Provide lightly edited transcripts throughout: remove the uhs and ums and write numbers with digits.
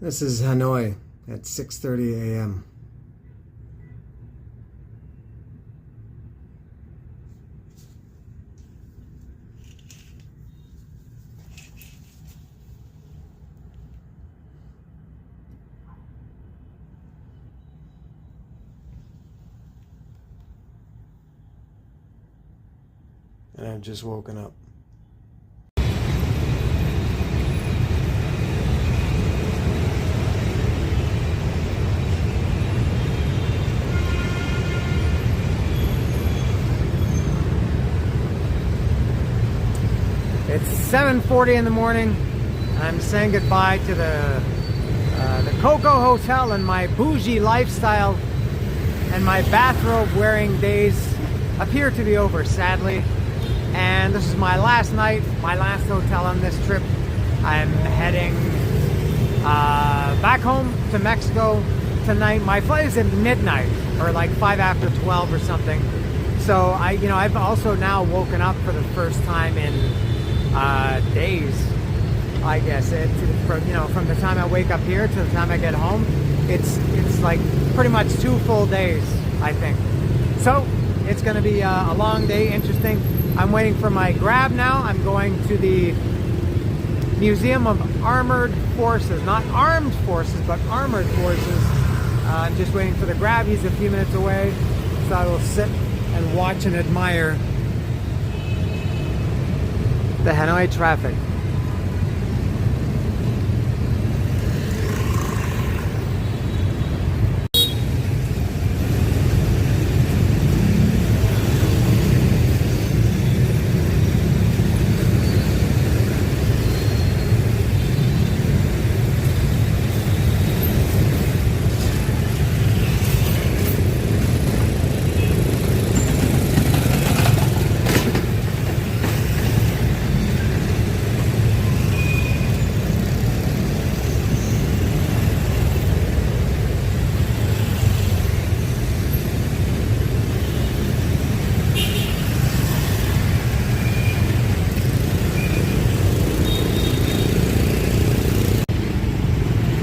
This is Hanoi at 6:30 a.m. And I've just woken up. It's 7:40 in the morning. I'm saying goodbye to the Coco Hotel and my bougie lifestyle, and my bathrobe wearing days appear to be over, sadly. And this is my last night, my last hotel on this trip. I'm heading back home to Mexico tonight. My flight is at midnight, or like 5 after 12 or something. So I've also now woken up for the first time in days, I guess. From the time I wake up here to the time I get home, it's like pretty much 2 full days, I think. So it's going to be a long day, interesting. I'm waiting for my grab now. I'm going to the Museum of Armored Forces, not Armed Forces, but Armored Forces. I'm just waiting for the grab. He's a few minutes away, so I will sit and watch and admire the Hanoi traffic.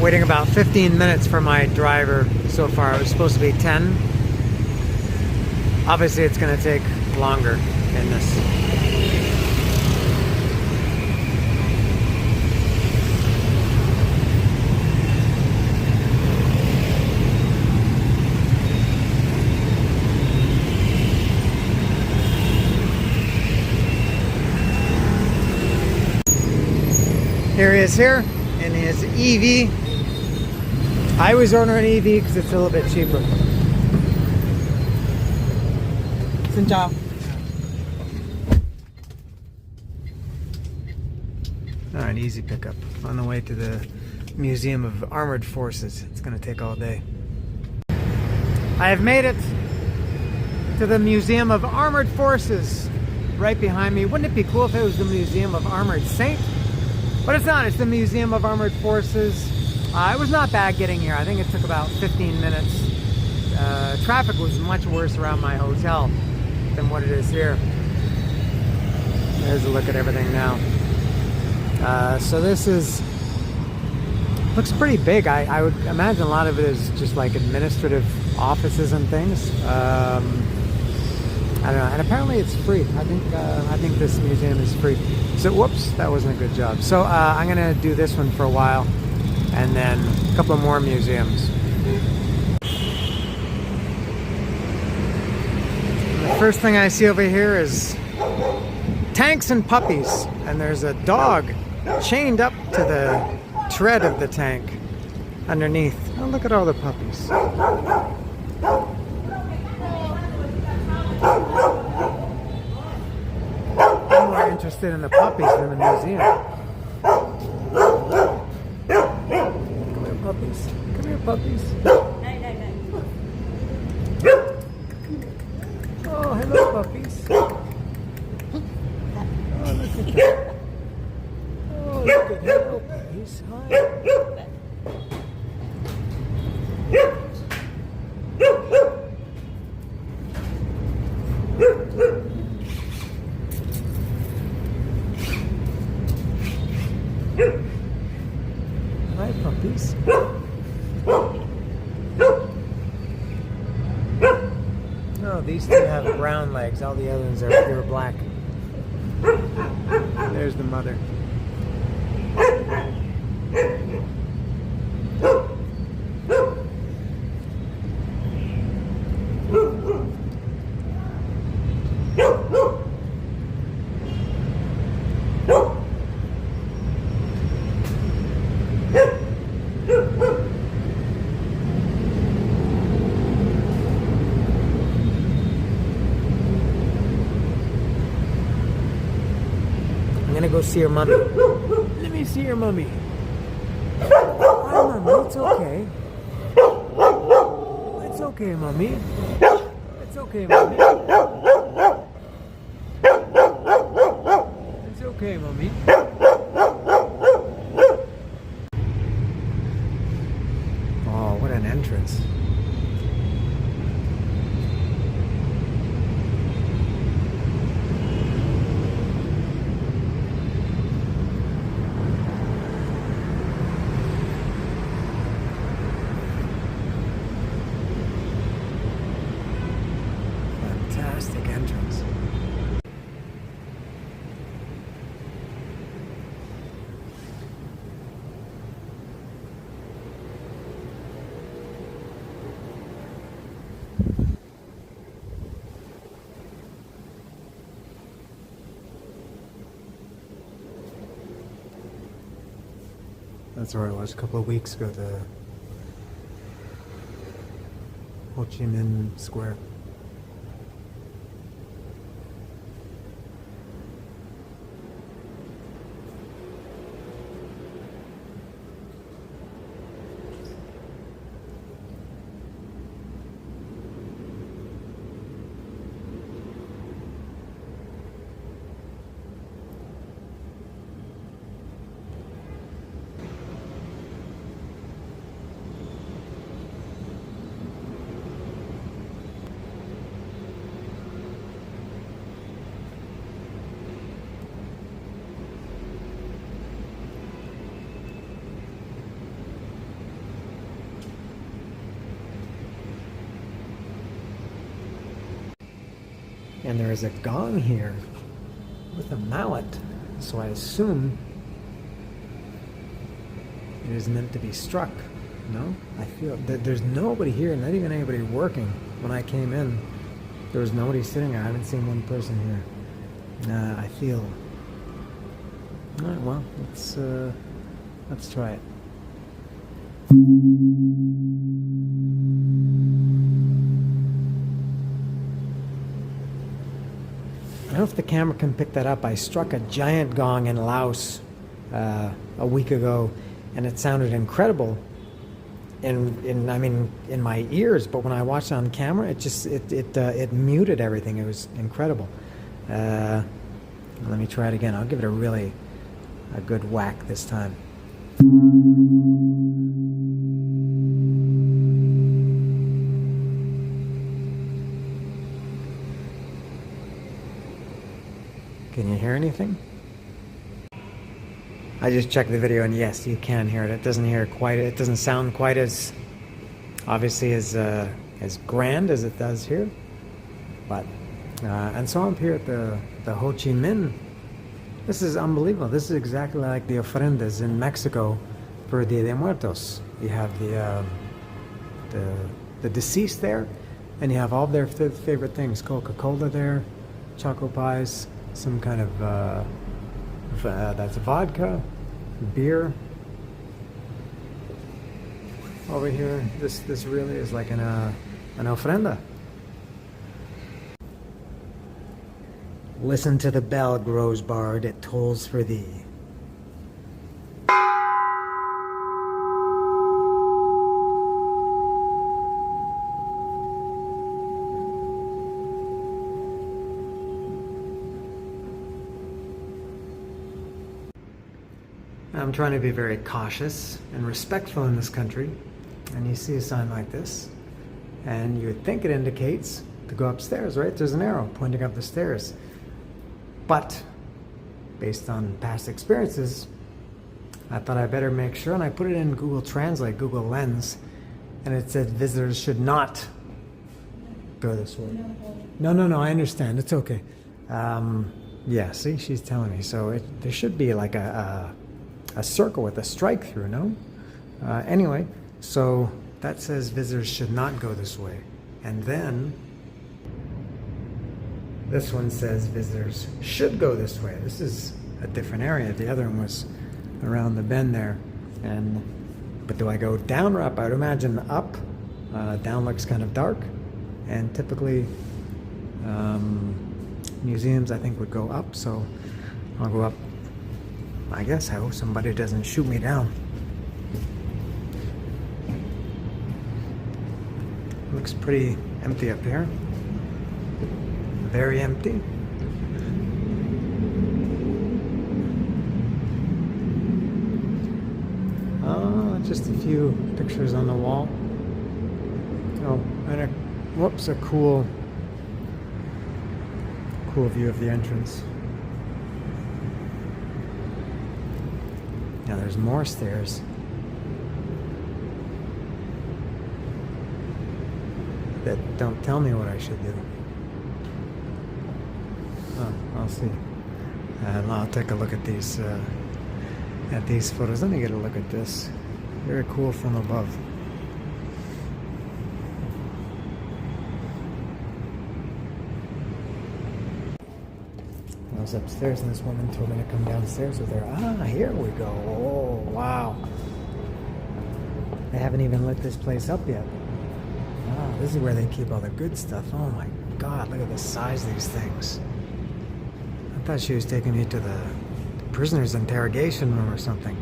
Waiting about 15 minutes for my driver so far. It was supposed to be 10. Obviously it's going to take longer in this. Here he is here in his EV. I always order an EV because it's a little bit cheaper. Xin chào. Alright, easy pickup. On the way to the Museum of Armored Forces. It's going to take all day. I have made it to the Museum of Armored Forces right behind me. Wouldn't it be cool if it was the Museum of Armored Saint? But it's not. It's the Museum of Armored Forces. It was not bad getting here. I think it took about 15 minutes. Traffic was much worse around my hotel than what it is here. There's a look at everything now. So this looks pretty big. I would imagine a lot of it is just like administrative offices and things. I don't know. And apparently it's free. I think this museum is free. So whoops, that wasn't a good job. So I'm gonna do this one for a while, and then a couple more museums. The first thing I see over here is tanks and puppies, and there's a dog chained up to the tread of the tank underneath. Oh, look at all the puppies. I'm more interested in the puppies than the museum. Puppies. Come here, puppies. Oh, hello, puppies. Oh, look at that. Oh, look at hello, puppies. Hi. Hi, puppies. No, these two have brown legs. All the other ones are pure black. There's the mother. I'm gonna go see your mommy. Let me see your mommy. Hi, mommy. It's okay. It's okay, mommy. It's okay, mommy. It's okay, mommy. Oh, what an entrance. Fantastic entrance. That's where I was a couple of weeks ago, the Ho Chi Minh Square. And there is a gong here with a mallet, so I assume it is meant to be struck. No? I feel that there's nobody here, not even anybody working. When I came in, there was nobody sitting there. I haven't seen one person here. I feel... All right, well, let's try it. I don't know if the camera can pick that up. I struck a giant gong in Laos a week ago, and it sounded incredible in my ears. But when I watched it on camera, it muted everything. It was incredible. Let me try it again. I'll give it a good whack this time. Can you hear anything? I just checked the video, and yes, you can hear it. It doesn't sound quite as obviously as grand as it does here. But and so I'm here at the Ho Chi Minh. This is unbelievable. This is exactly like the ofrendas in Mexico for Dia de Muertos. You have the deceased there, and you have all their favorite things: Coca-Cola there, choco pies, some kind of that's vodka, beer. Over here, this really is like an ofrenda. Listen to the bell, grows bard, it tolls for thee. I'm trying to be very cautious and respectful in this country, and you see a sign like this, and you would think it indicates to go upstairs, right? There's an arrow pointing up the stairs. But based on past experiences, I thought I better make sure, and I put it in Google Translate, Google Lens, and it said visitors should not go this way. No, I understand. It's okay. Yeah, see, she's telling me. So there should be like a circle with a strike through, no? Anyway, so that says visitors should not go this way. And then this one says visitors should go this way. This is a different area. The other one was around the bend there. But do I go down or up? I would imagine up. Down looks kind of dark. And typically museums, I think, would go up. So I'll go up. I guess I hope somebody doesn't shoot me down. Looks pretty empty up here. Very empty. Just a few pictures on the wall. Oh, and whoops, a cool view of the entrance. Now there's more stairs. That don't tell me what I should do. Oh, I'll see. I'll take a look at these photos. Let me get a look at this. Very cool from above. I was upstairs and this woman told me to come downstairs with her. Ah, here we go. Oh, wow. They haven't even lit this place up yet. Ah, this is where they keep all the good stuff. Oh my God, look at the size of these things. I thought she was taking me to the prisoner's interrogation room or something.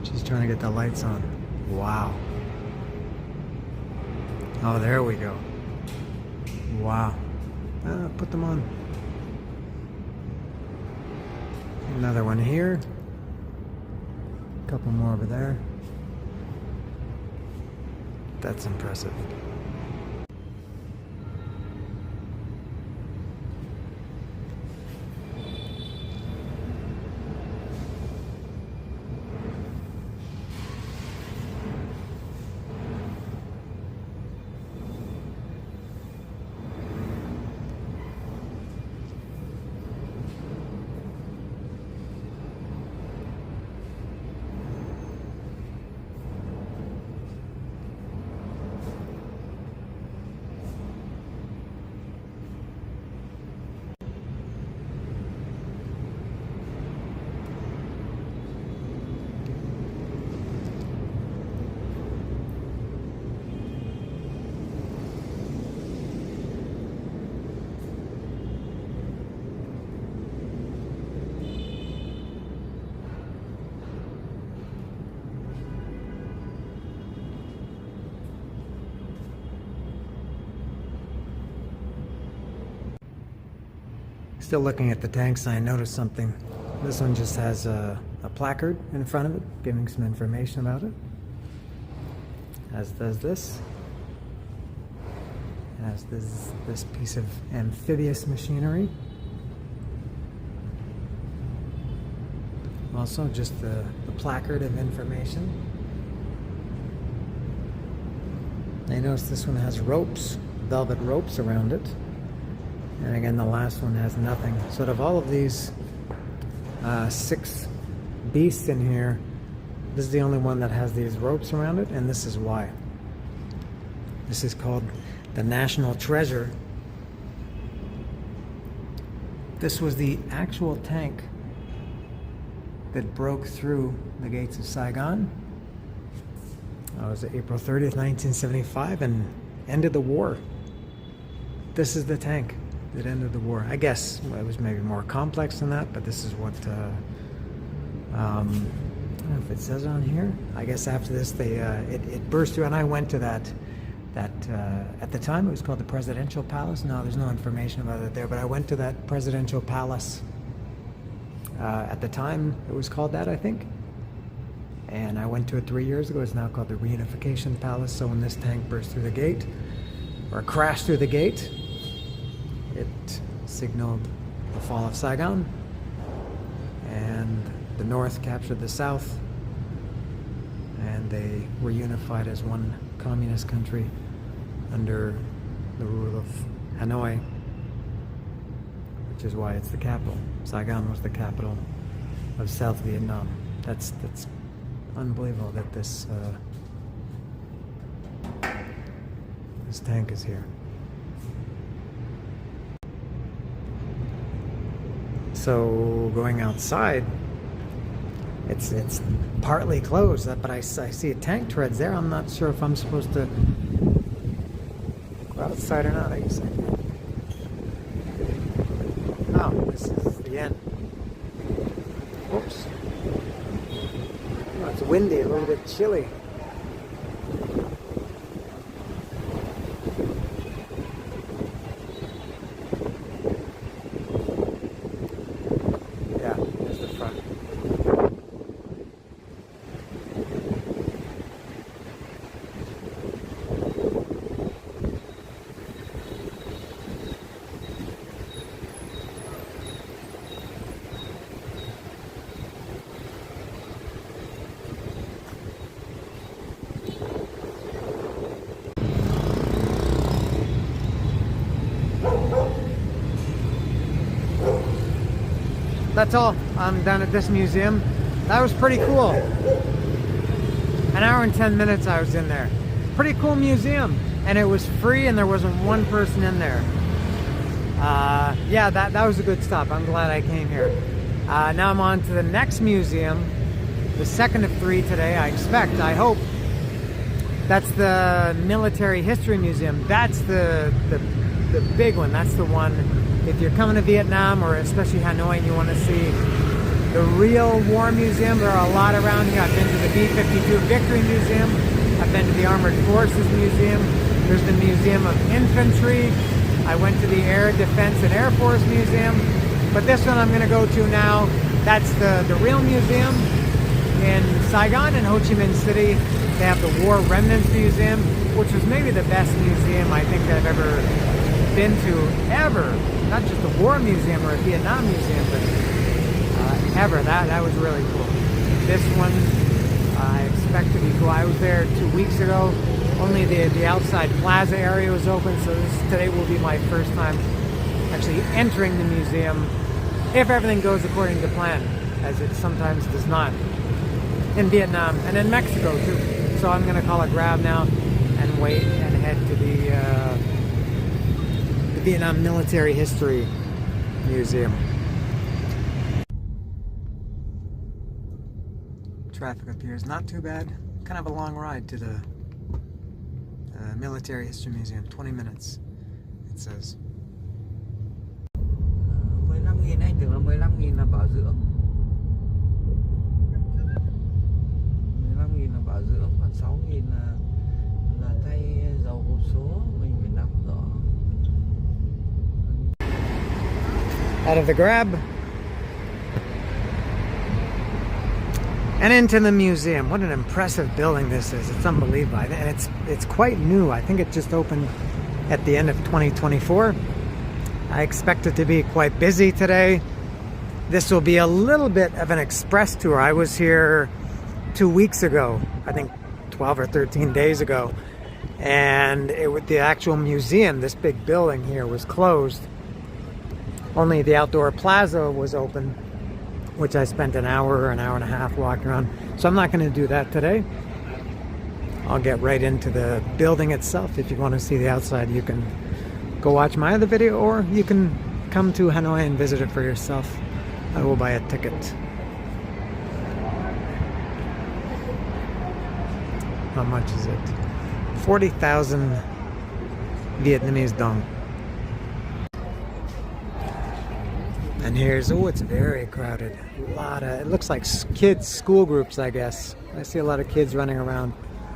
She's trying to get the lights on. Wow. Oh, there we go. Wow. Put them on. Another one here. A couple more over there. That's impressive. Still looking at the tanks, I noticed something. This one just has a placard in front of it, giving some information about it. As does this. As this piece of amphibious machinery. Also, just the placard of information. I noticed this one has ropes, velvet ropes around it. And again, the last one has nothing. So out of all of these 6 beasts in here, this is the only one that has these ropes around it, and this is why. This is called the National Treasure. This was the actual tank that broke through the gates of Saigon. It was April 30th, 1975, and ended the war. This is the tank that ended the war. I guess it was maybe more complex than that, but this is what, I don't know if it says on here. I guess after this, it burst through, and I went to that at the time it was called the Presidential Palace. No, there's no information about it there, but I went to that Presidential Palace. At the time, it was called that, I think. And I went to it 3 years ago. It's now called the Reunification Palace. So when this tank burst through the gate, or crashed through the gate, it signaled the fall of Saigon. And North captured the South, and they were unified as one communist country under the rule of Hanoi, which is why it's the capital. Saigon was the capital of South Vietnam. That's unbelievable that this tank is here. So going outside, it's partly closed, but I see tank treads there. I'm not sure if I'm supposed to go outside or not. I guess oh, this is the end. Oops. Oh, it's windy, a little bit chilly. Yeah, there's the front. That's all. I'm done at this museum. That was pretty cool. An hour and 10 minutes I was in there. Pretty cool museum. And it was free and there wasn't one person in there. Yeah, that was a good stop. I'm glad I came here. Now I'm on to the next museum. The second of 3 today, I expect, I hope. That's the Military History Museum. That's the big one. That's the one. If you're coming to Vietnam, or especially Hanoi, and you want to see the real war museum, there are a lot around here. I've been to the B-52 Victory Museum. I've been to the Armored Forces Museum. There's the Museum of Infantry. I went to the Air Defense and Air Force Museum. But this one I'm going to go to now. That's the real museum in Saigon and Ho Chi Minh City. They have the War Remnants Museum, which was maybe the best museum I think I've ever been to, ever. Not just a war museum or a Vietnam museum, but ever. That was really cool. This one I expect to be cool. I was there 2 weeks ago. Only the outside plaza area was open, so today will be my first time actually entering the museum, if everything goes according to plan, as it sometimes does not in Vietnam and in Mexico too. So I'm going to call a grab now and wait and head to the Vietnam Military History Museum. Traffic up here is not too bad. Kind of a long ride to the Military History Museum. 20 minutes, it says. 15.000 anh tưởng là 15.000 là bảo dưỡng. 15.000 là bảo dưỡng, còn 6.000 là thay dầu hộp số, mình phải nắm rõ. Out of the grab and into the museum. What an impressive building this is. It's unbelievable. And it's quite new. I think it just opened at the end of 2024. I expect it to be quite busy today. This will be a little bit of an express tour. I was here 2 weeks ago, I think 12 or 13 days ago, and the actual museum, this big building here, was closed. Only the outdoor plaza was open, which I spent an hour and a half walking around. So I'm not going to do that today. I'll get right into the building itself. If you want to see the outside, you can go watch my other video, or you can come to Hanoi and visit it for yourself. I will buy a ticket. How much is it? 40,000 Vietnamese dong. And here's, oh, it's very crowded. A lot of, it looks like kids' school groups, I guess. I see a lot of kids running around.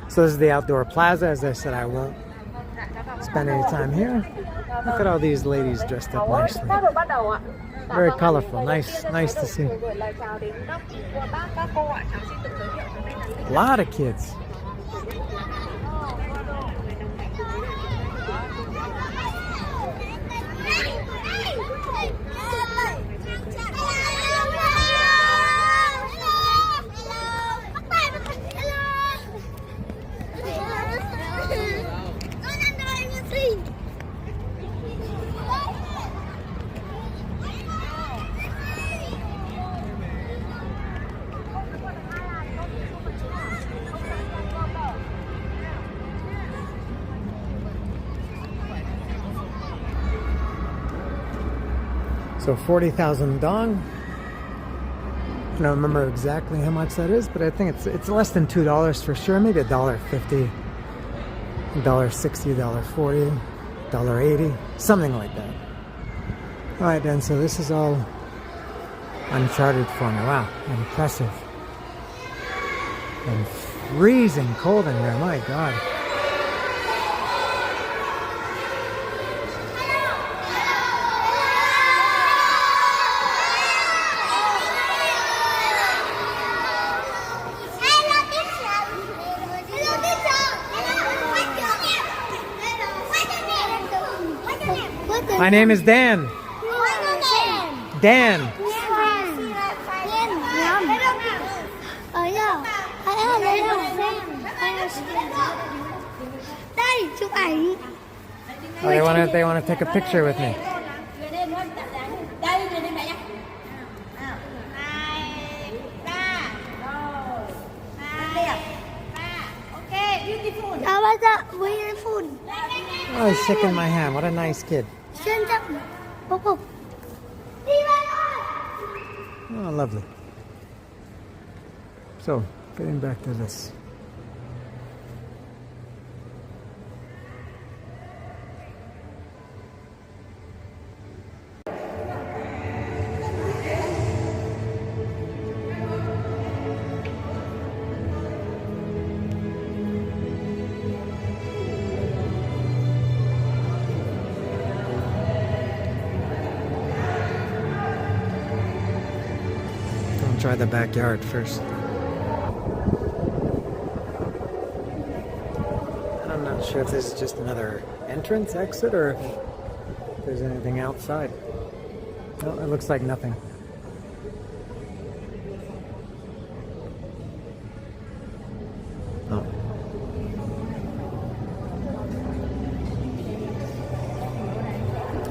So this is the outdoor plaza. As I said, I won't spend any time here. Look at all these ladies dressed up nicely. Very colorful. Nice to see. A lot of kids. So 40,000 dong. I don't remember exactly how much that is, but I think it's less than $2 for sure. Maybe $1.50, $1.60, $1.40, $1.80, something like that. All right, then. So this is all uncharted for me. Wow, impressive. And freezing cold in here. My God. My name is Dan. Dan. Oh, they want to take a picture with me. Oh, he's shaking my hand. What a nice kid. Oh, lovely. So, getting back to this. Try the backyard first. And I'm not sure if this is just another entrance exit or if there's anything outside. No, it looks like nothing. Oh.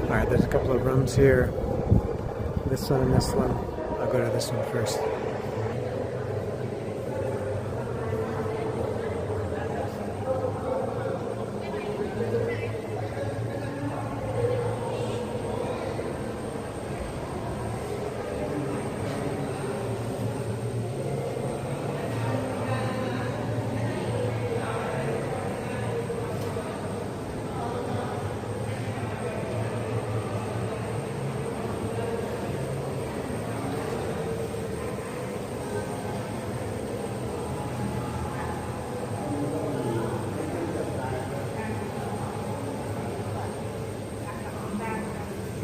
Alright, there's a couple of rooms here. This one and this one. I'll go to this one first.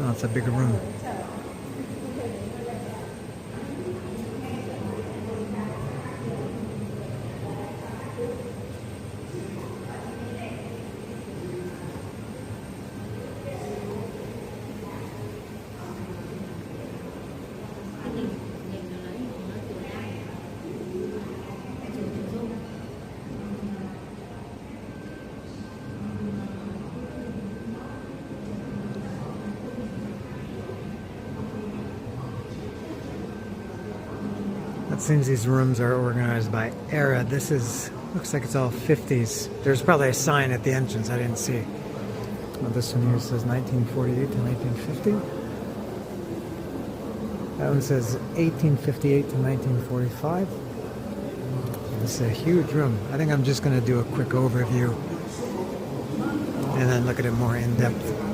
Oh, it's a bigger room. It seems these rooms are organized by era. This is, looks like it's all 50s. There's probably a sign at the entrance I didn't see. Well, this one here says 1948 to 1950. That one says 1858 to 1945. This is a huge room. I think I'm just going to do a quick overview and then look at it more in depth.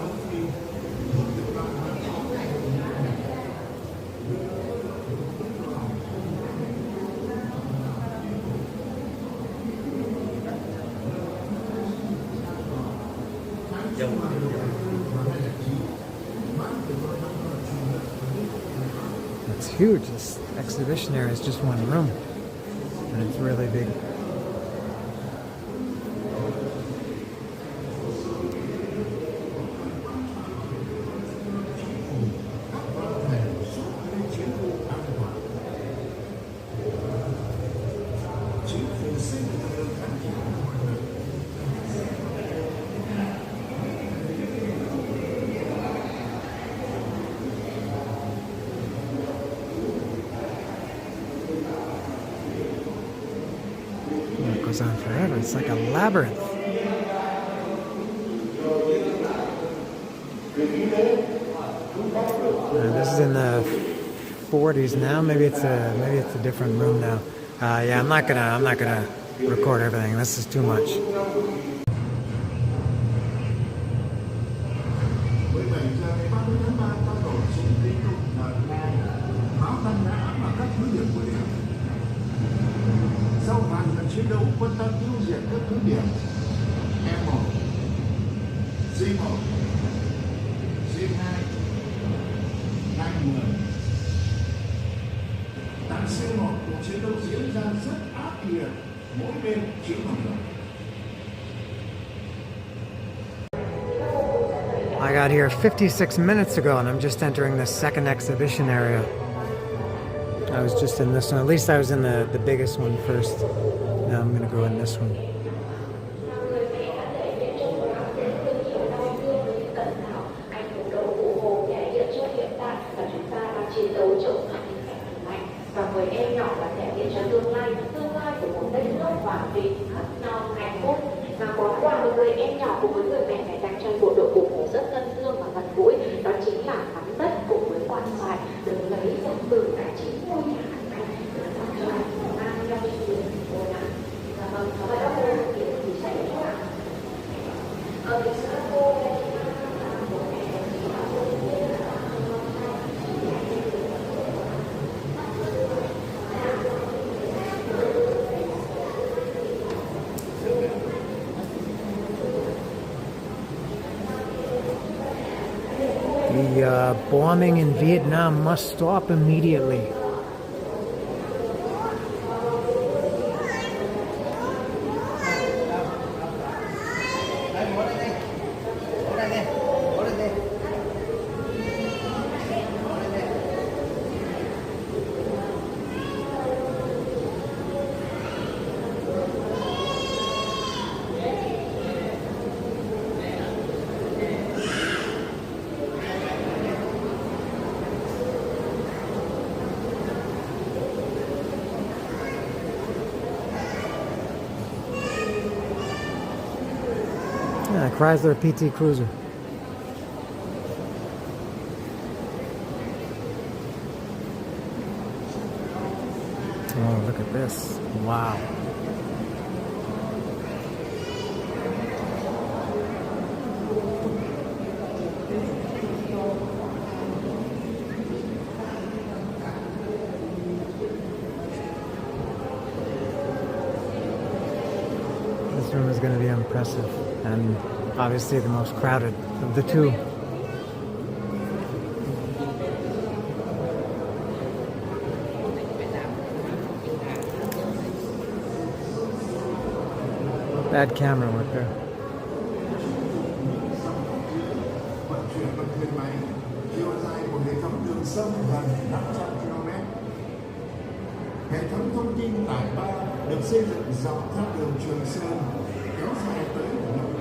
It's huge. This exhibition area is just one room, and it's really big. Goes on forever. It's like a labyrinth. This is in the 40s now. Maybe it's a different room now. Yeah, I'm not gonna record everything. This is too much. Sau hàng trận chiến đấu quân ta tiêu diệt các cứ điểm E1, G1, G2, G10. Tại C1, cuộc chiến đấu diễn ra rất ác liệt, mỗi bên chiếm một nửa. I got here 56 minutes ago and I'm just entering the second exhibition area. I was just in this one. At least I was in the biggest one first. Now I'm going to go in this one. The bombing in Vietnam must stop immediately. Yeah, Chrysler PT Cruiser. Oh, look at this. Wow. This room is going to be impressive and obviously the most crowded of the two. Bad camera work there. Vận chuyển bằng thuyền máy, chiều dài của hệ thống đường sông gần 500 km. Hệ thống thông tin tải 3 được xây dựng dọc theo đường Trường Sơn, kéo dài tới 1 km.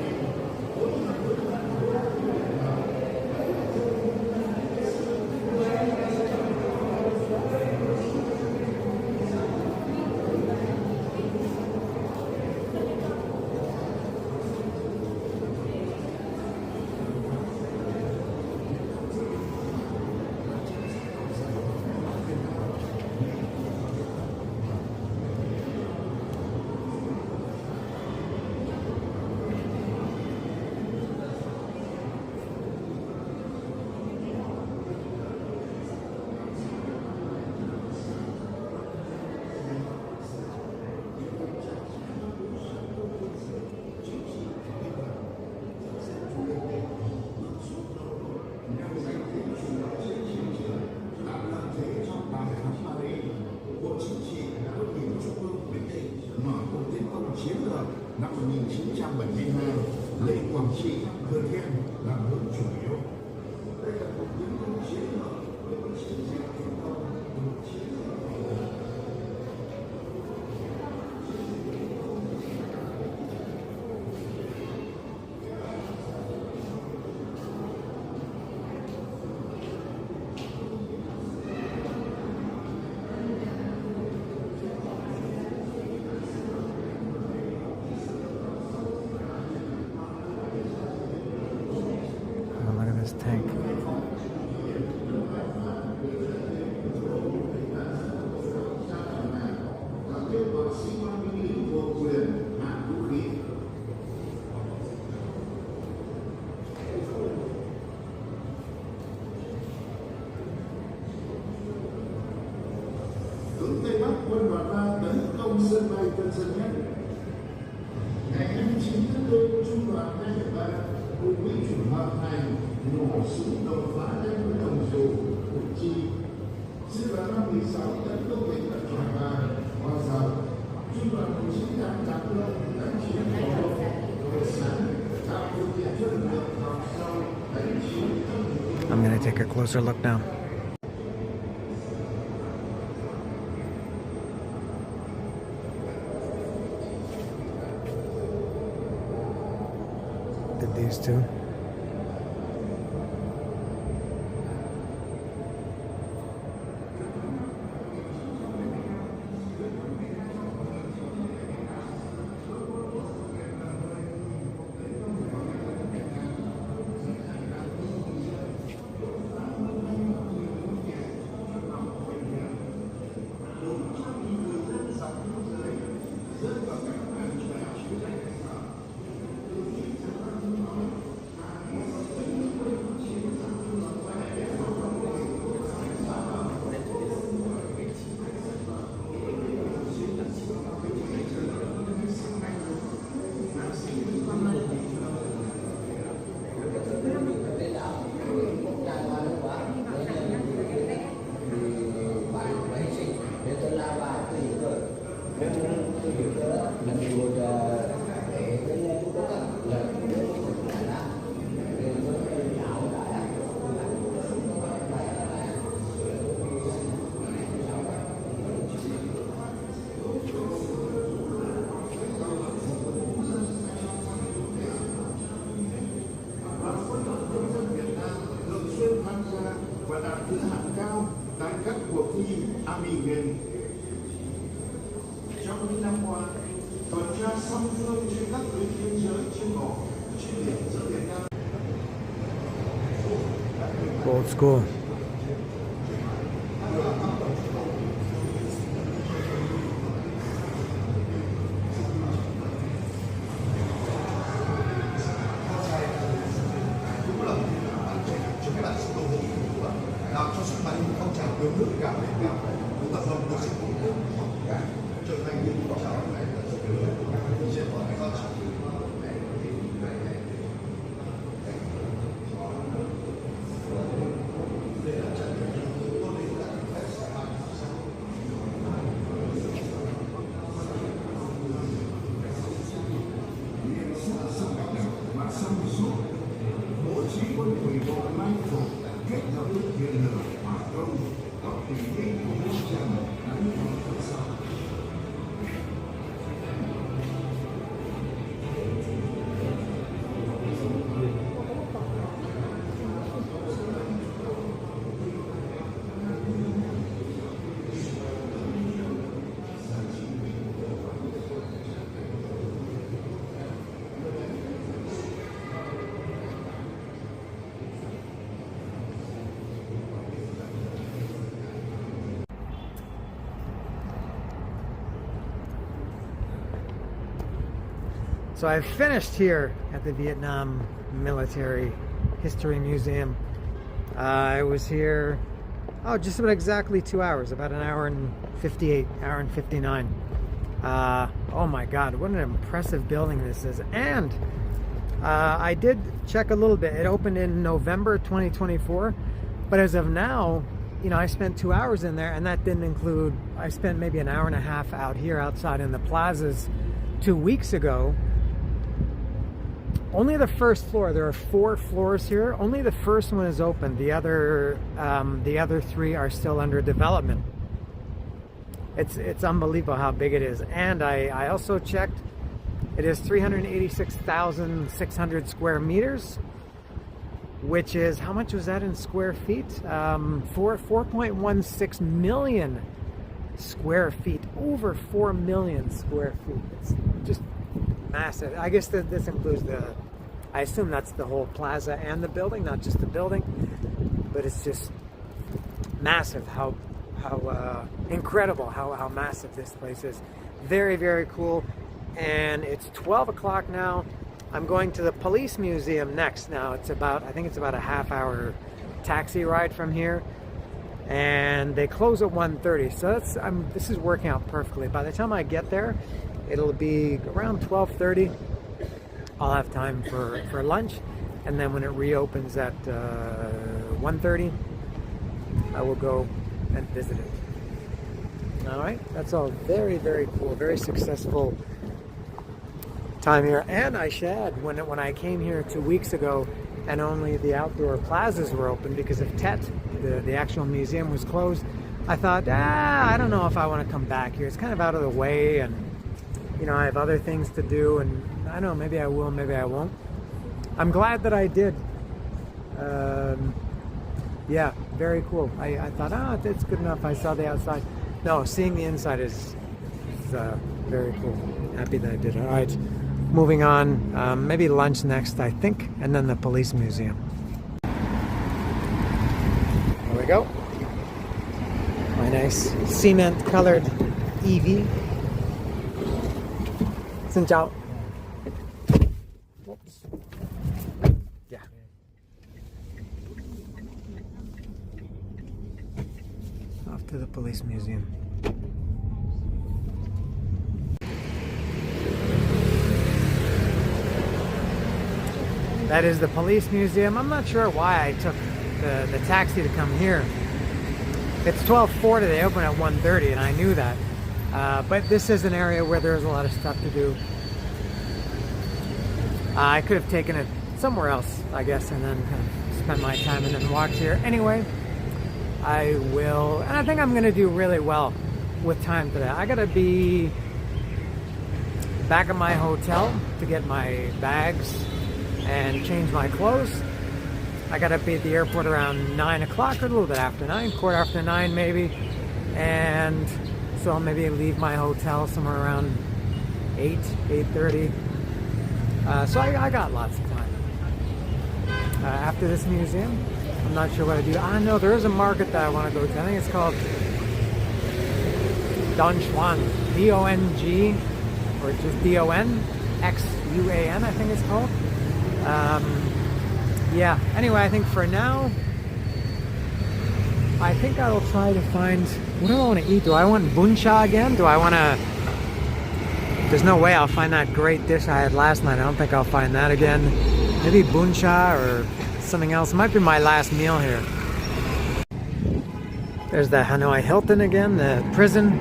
Chiến lược năm 1972 lấy Quảng Trị, Thừa Thiên làm hướng chủ yếu. Đây là cuộc tiến công chiến lược với một chiến dịch thành công. Tank. quân đoàn 3 tấn công sân bay Tân Sơn Nhất. Ngày 29 tháng 4, Trung đoàn 273 cùng với chủng Hoàng Thành nổ súng đột phá đánh với đồng số Củ Chi. Sư đoàn 516 tấn công đến tận Tràng Bàng, Hoa Giao. Trung đoàn 19 đang đạp lợi đánh chiếm Hồ Đông, Hồ Sáng, tạo điều kiện cho lực lượng vào sau đánh chiếm. I'm going to take a closer look now. Did these two? Và đạt thứ hạng cao tại các cuộc thi Army Games. Trong những năm qua, tuần tra song phương trên các tuyến biên giới trên bộ, trên biển giữa Việt Nam. Old school. làm cho sức mạnh phong trào yêu nước càng lên cao, chúng ta không được sự ủng hộ trở thành những phong trào này là rất lớn, sẽ còn phát triển. Bố trí quân thủy bộ mai phục kết hợp với điện lửa hỏa công có tỷ lệ của quân trần đánh vào cơ sở. So I finished here at the Vietnam Military History Museum. I was here, just about exactly 2 hours, about an hour and 58, hour and 59. Oh my God, what an impressive building this is. And I did check a little bit. It opened in November 2024, but as of now, you know, I spent 2 hours in there, and that didn't include, I spent maybe an hour and a half out here outside in the plazas 2 weeks ago. Only the first floor. There are 4 floors here. Only the first one is open. The other 3 are still under development. It's unbelievable how big it is. And I also checked. It is 386,600 square meters, which is, how much was that in square feet? 4.16 million square feet. Over 4 million square feet. It's just massive. I guess that this includes I assume that's the whole plaza and the building, not just the building, but it's just massive how incredible how massive this place is. Very, very cool. And it's 12 o'clock now. I'm going to the police museum next now. I think it's about a half-hour taxi ride from here. and they close at 1:30. So this is working out perfectly. By the time I get there, it'll be around 12:30. I'll have time for lunch, and then when it reopens at 1:30, I will go and visit it. All right, that's all very, very cool, very successful time here. And I should add, when I came here 2 weeks ago, and only the outdoor plazas were open because of Tet, the actual museum was closed, I thought, I don't know if I want to come back here. It's kind of out of the way, and you know, I have other things to do, and I don't know, maybe I will, maybe I won't. I'm glad that I did. Yeah, very cool. I thought, it's good enough. I saw the outside. No, seeing the inside is very cool. Happy that I did. All right, moving on. Maybe lunch next, I think, and then the police museum. There we go. My nice cement-colored EV. Xin chào. Whoops. Yeah. Off to the police museum. That is the police museum. I'm not sure why I took the taxi to come here. It's 12:40. They open at 1:30, and I knew that. But this is an area where there's a lot of stuff to do. I could have taken it somewhere else, I guess, and then kind of spent my time and then walked here. Anyway, I will, and I think I'm going to do really well with time today. I got to be back at my hotel to get my bags and change my clothes. I got to be at the airport around 9 o'clock, or a little bit after 9, quarter after 9 maybe, and so I'll maybe leave my hotel somewhere around 8:30. So I got lots of time. After this museum, I'm not sure what to do. I know there is a market that I want to go to. I think it's called Dongchuan, D-O-N-G, or just D-O-N-X-U-A-N, I think it's called. Yeah, anyway, I think for now, I think I will try to find, what do I want to eat? Do I want buncha again? Do I want to, there's no way I'll find that great dish I had last night. I don't think I'll find that again. Maybe buncha or something else. It might be my last meal here. There's the Hanoi Hilton again, the prison.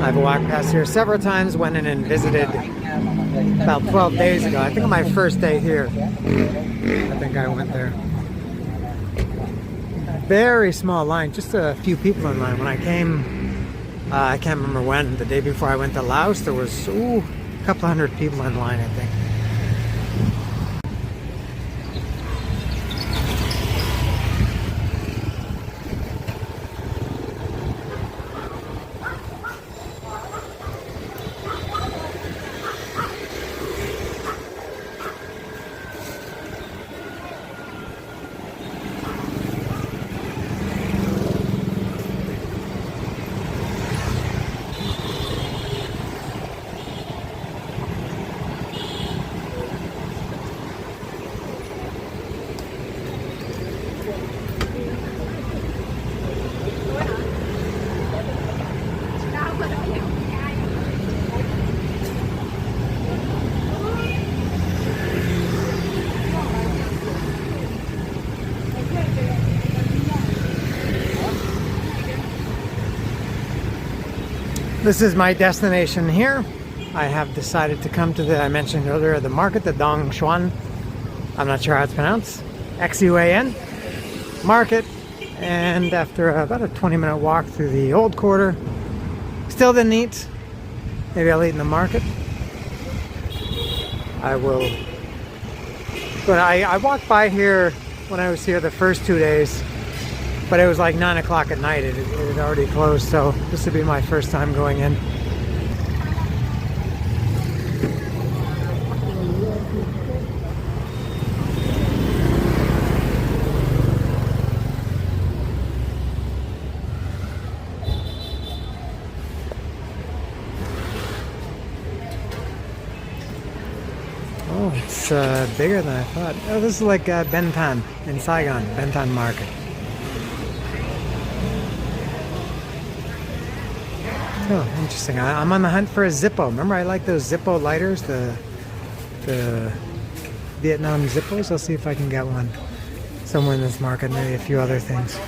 I've walked past here several times, went in and visited about 12 days ago. I think on my first day here, I think I went there. Very small line, just a few people in line. When I came, I can't remember when, the day before I went to Laos, there was a couple hundred people in line, I think. This is my destination here. I have decided to come to I mentioned earlier, the market, the Dongchuan. I'm not sure how it's pronounced. X-U-A-N market. And after about a 20-minute walk through the old quarter, still didn't eat. Maybe I'll eat in the market. I will. But I walked by here when I was here the first 2 days. But it was like 9 o'clock at night. It had already closed, so this would be my first time going in. Oh, it's bigger than I thought. Oh, this is like Ben Thanh in Saigon, Ben Thanh Market. Oh, interesting. I'm on the hunt for a Zippo. Remember, I like those Zippo lighters, the Vietnam Zippos. I'll see if I can get one somewhere in this market. Maybe a few other things.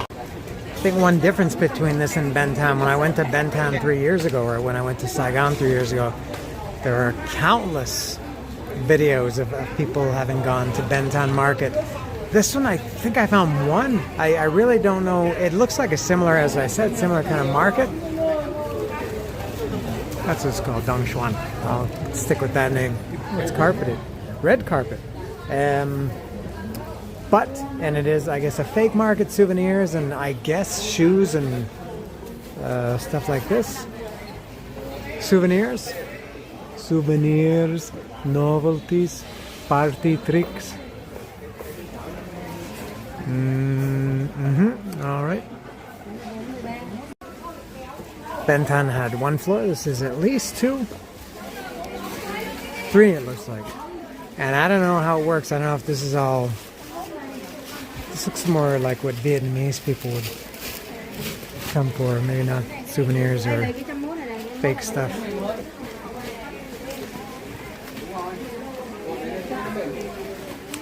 I think one difference between this and Bentham, when I went to Bentham 3 years ago, or when I went to Saigon 3 years ago, there are countless videos of people having gone to Bentham Market. This one, I think I found one. I really don't know. It looks like a similar, as I said, similar kind of market. That's what it's called, Dongshuan. I'll stick with that name. It's carpeted. Red carpet. And it is, I guess, a fake market, souvenirs, and I guess shoes and stuff like this. Souvenirs, novelties, party tricks. All right. Bentham had one floor. This is at least 2. 3, it looks like. And I don't know how it works. I don't know if this is all... This looks more like what Vietnamese people would come for. Maybe not souvenirs or fake stuff.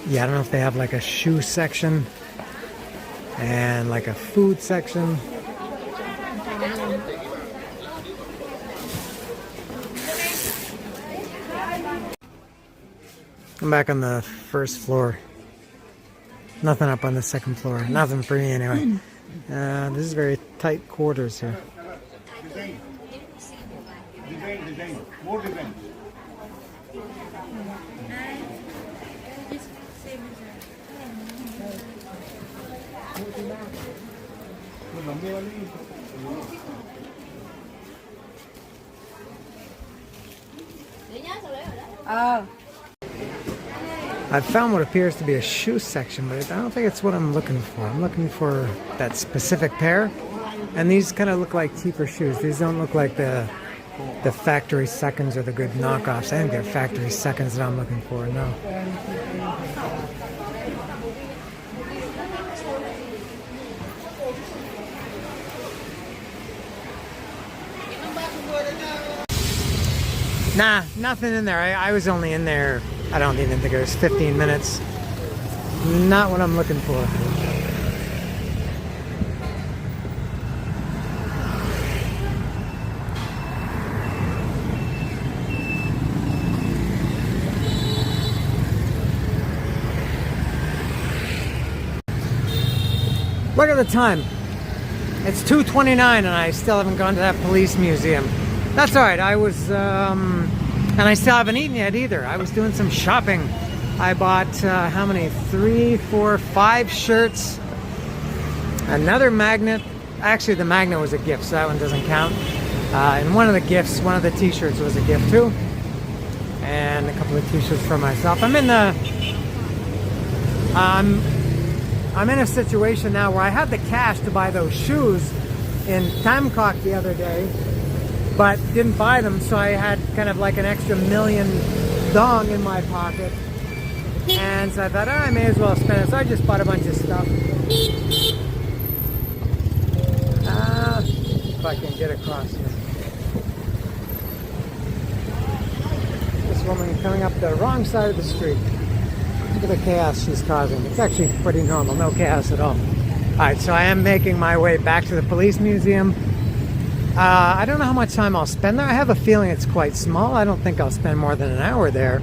Yeah, I don't know if they have like a shoe section and like a food section. I'm back on the first floor. Nothing up on the second floor. Nothing for me anyway. This is very tight quarters here. I've found what appears to be a shoe section, but I don't think it's what I'm looking for. I'm looking for that specific pair, and these kind of look like cheaper shoes. These don't look like the factory seconds or the good knockoffs. I think they're factory seconds that I'm looking for. No. Nah, nothing in there. I was only in there, I don't even think it was 15 minutes. Not what I'm looking for. Look at the time. It's 2:29 and I still haven't gone to that police museum. That's alright. I was, and I still haven't eaten yet either. I was doing some shopping. I bought, how many? 3, 4, 5 shirts. Another magnet. Actually, the magnet was a gift, so that one doesn't count. And one of the gifts, one of the t-shirts was a gift too. And a couple of t-shirts for myself. I'm in a situation now where I had the cash to buy those shoes in Tamcock the other day, but didn't buy them, so I had kind of like an extra million dong in my pocket. And so I thought, I may as well spend it. So I just bought a bunch of stuff. If I can get across here. This woman coming up the wrong side of the street. Look at the chaos she's causing. It's actually pretty normal, no chaos at all. Alright, so I am making my way back to the police museum. I don't know how much time I'll spend there. I have a feeling it's quite small. I don't think I'll spend more than an hour there.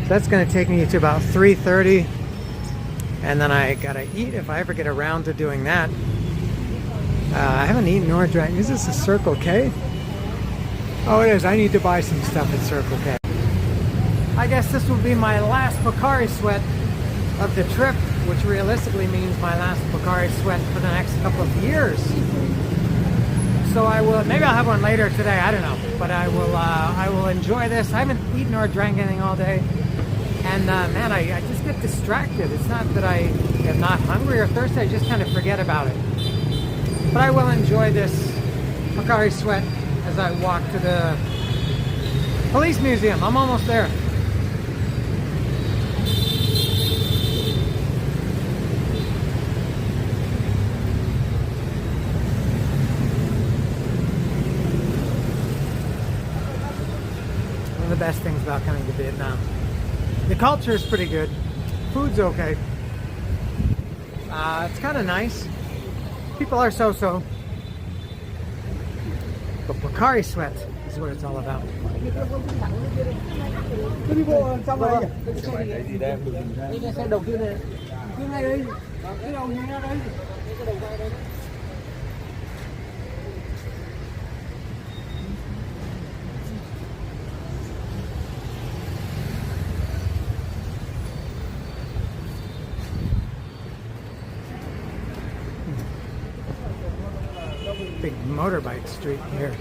So that's going to take me to about 3:30. And then I gotta eat if I ever get around to doing that. I haven't eaten nor drank. Is this a Circle K? Oh, it is. I need to buy some stuff at Circle K. I guess this will be my last Pocari Sweat of the trip, which realistically means my last Pocari Sweat for the next couple of years. So I will, maybe I'll have one later today, I don't know. But I will enjoy this. I haven't eaten or drank anything all day. And man, I just get distracted. It's not that I am not hungry or thirsty, I just kind of forget about it. But I will enjoy this Pocari Sweat as I walk to the police museum. I'm almost there. the best things about coming to Vietnam. The culture is pretty good. Food's okay. It's kind of nice. People are so-so. But Pocari Sweat is what it's all about. Big motorbike street here.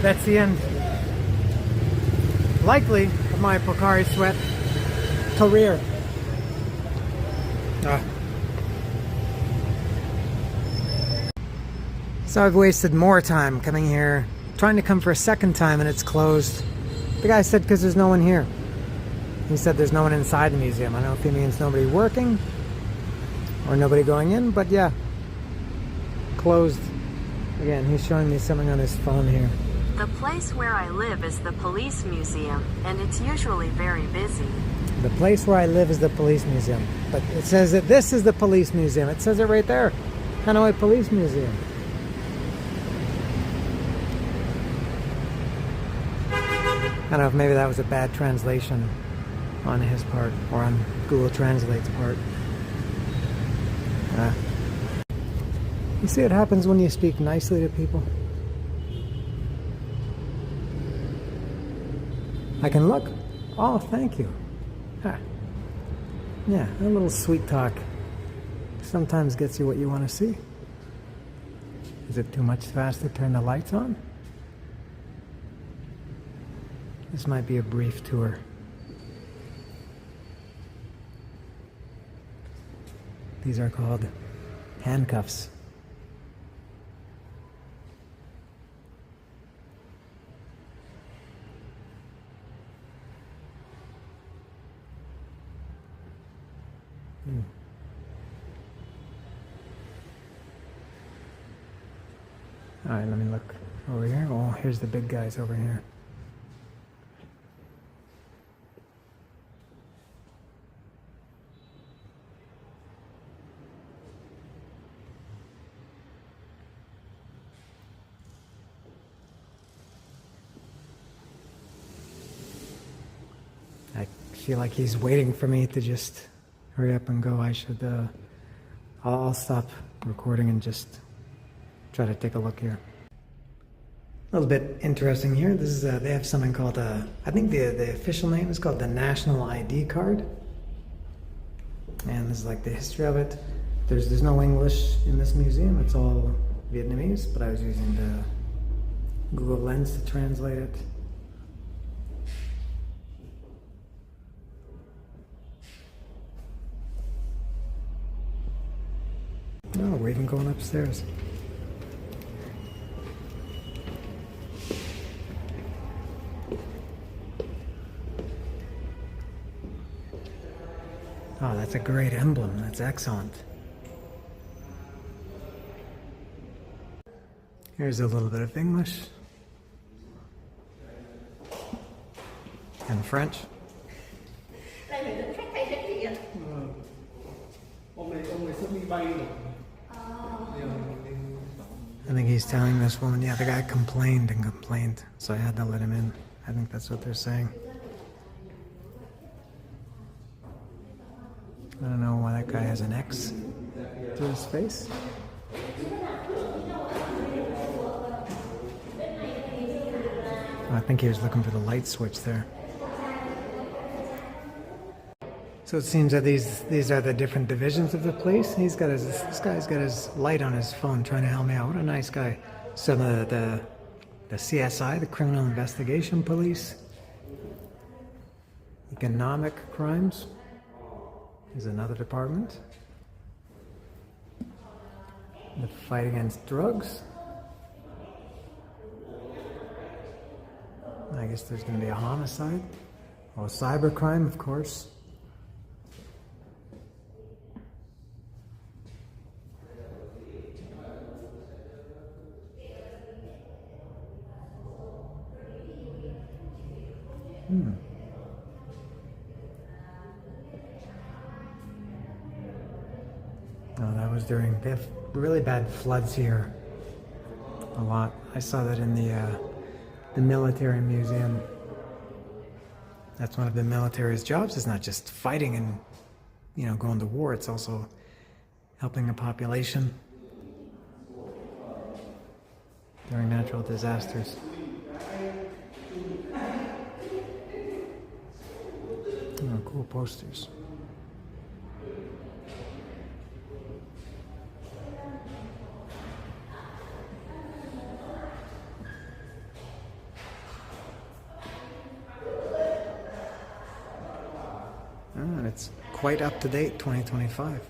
That's the end, likely, of my Pocari Sweat career. So I've wasted more time coming here, trying to come for a second time, and it's closed. The guy said because there's no one here. He said there's no one inside the museum. I don't know if he means nobody working or nobody going in, but yeah, closed. Again, he's showing me something on his phone here. The place where I live is the Police Museum, and it's usually very busy. The place where I live is the Police Museum. But it says that this is the Police Museum. It says it right there. Hanoi Police Museum. I don't know if maybe that was a bad translation on his part, or on Google Translate's part. You see what happens when you speak nicely to people? I can look? Oh, thank you. Huh. Yeah, a little sweet talk sometimes gets you what you want to see. Is it too much faster to turn the lights on? This might be a brief tour. These are called handcuffs. All right, let me look over here. Oh, here's the big guys over here. I feel like he's waiting for me to just hurry up and go. I should, I'll stop recording and just try to take a look here. A little bit interesting here. This is, they have something called, I think the official name is called the National ID card. And this is like the history of it. There's no English in this museum. It's all Vietnamese, but I was using the Google Lens to translate it. Oh, we're even going upstairs. Oh, that's a great emblem. That's excellent. Here's a little bit of English and French. I think he's telling this woman, yeah, the guy complained and complained, so I had to let him in. I think that's what they're saying. I don't know why that guy has an X to his face. I think he was looking for the light switch there. So it seems that these are the different divisions of the police. This guy's got his light on his phone trying to help me out. What a nice guy. So the CSI, the Criminal Investigation Police, Economic Crimes is another department. The fight against drugs. I I guess there's going to be a homicide. Oh, cybercrime, of course. No, that was during, they have really bad floods here. A lot. I saw that in the military museum. That's one of the military's jobs. It's not just fighting and, you know, going to war. It's also helping the population during natural disasters. Oh, cool posters. And it's quite up to date, 2025.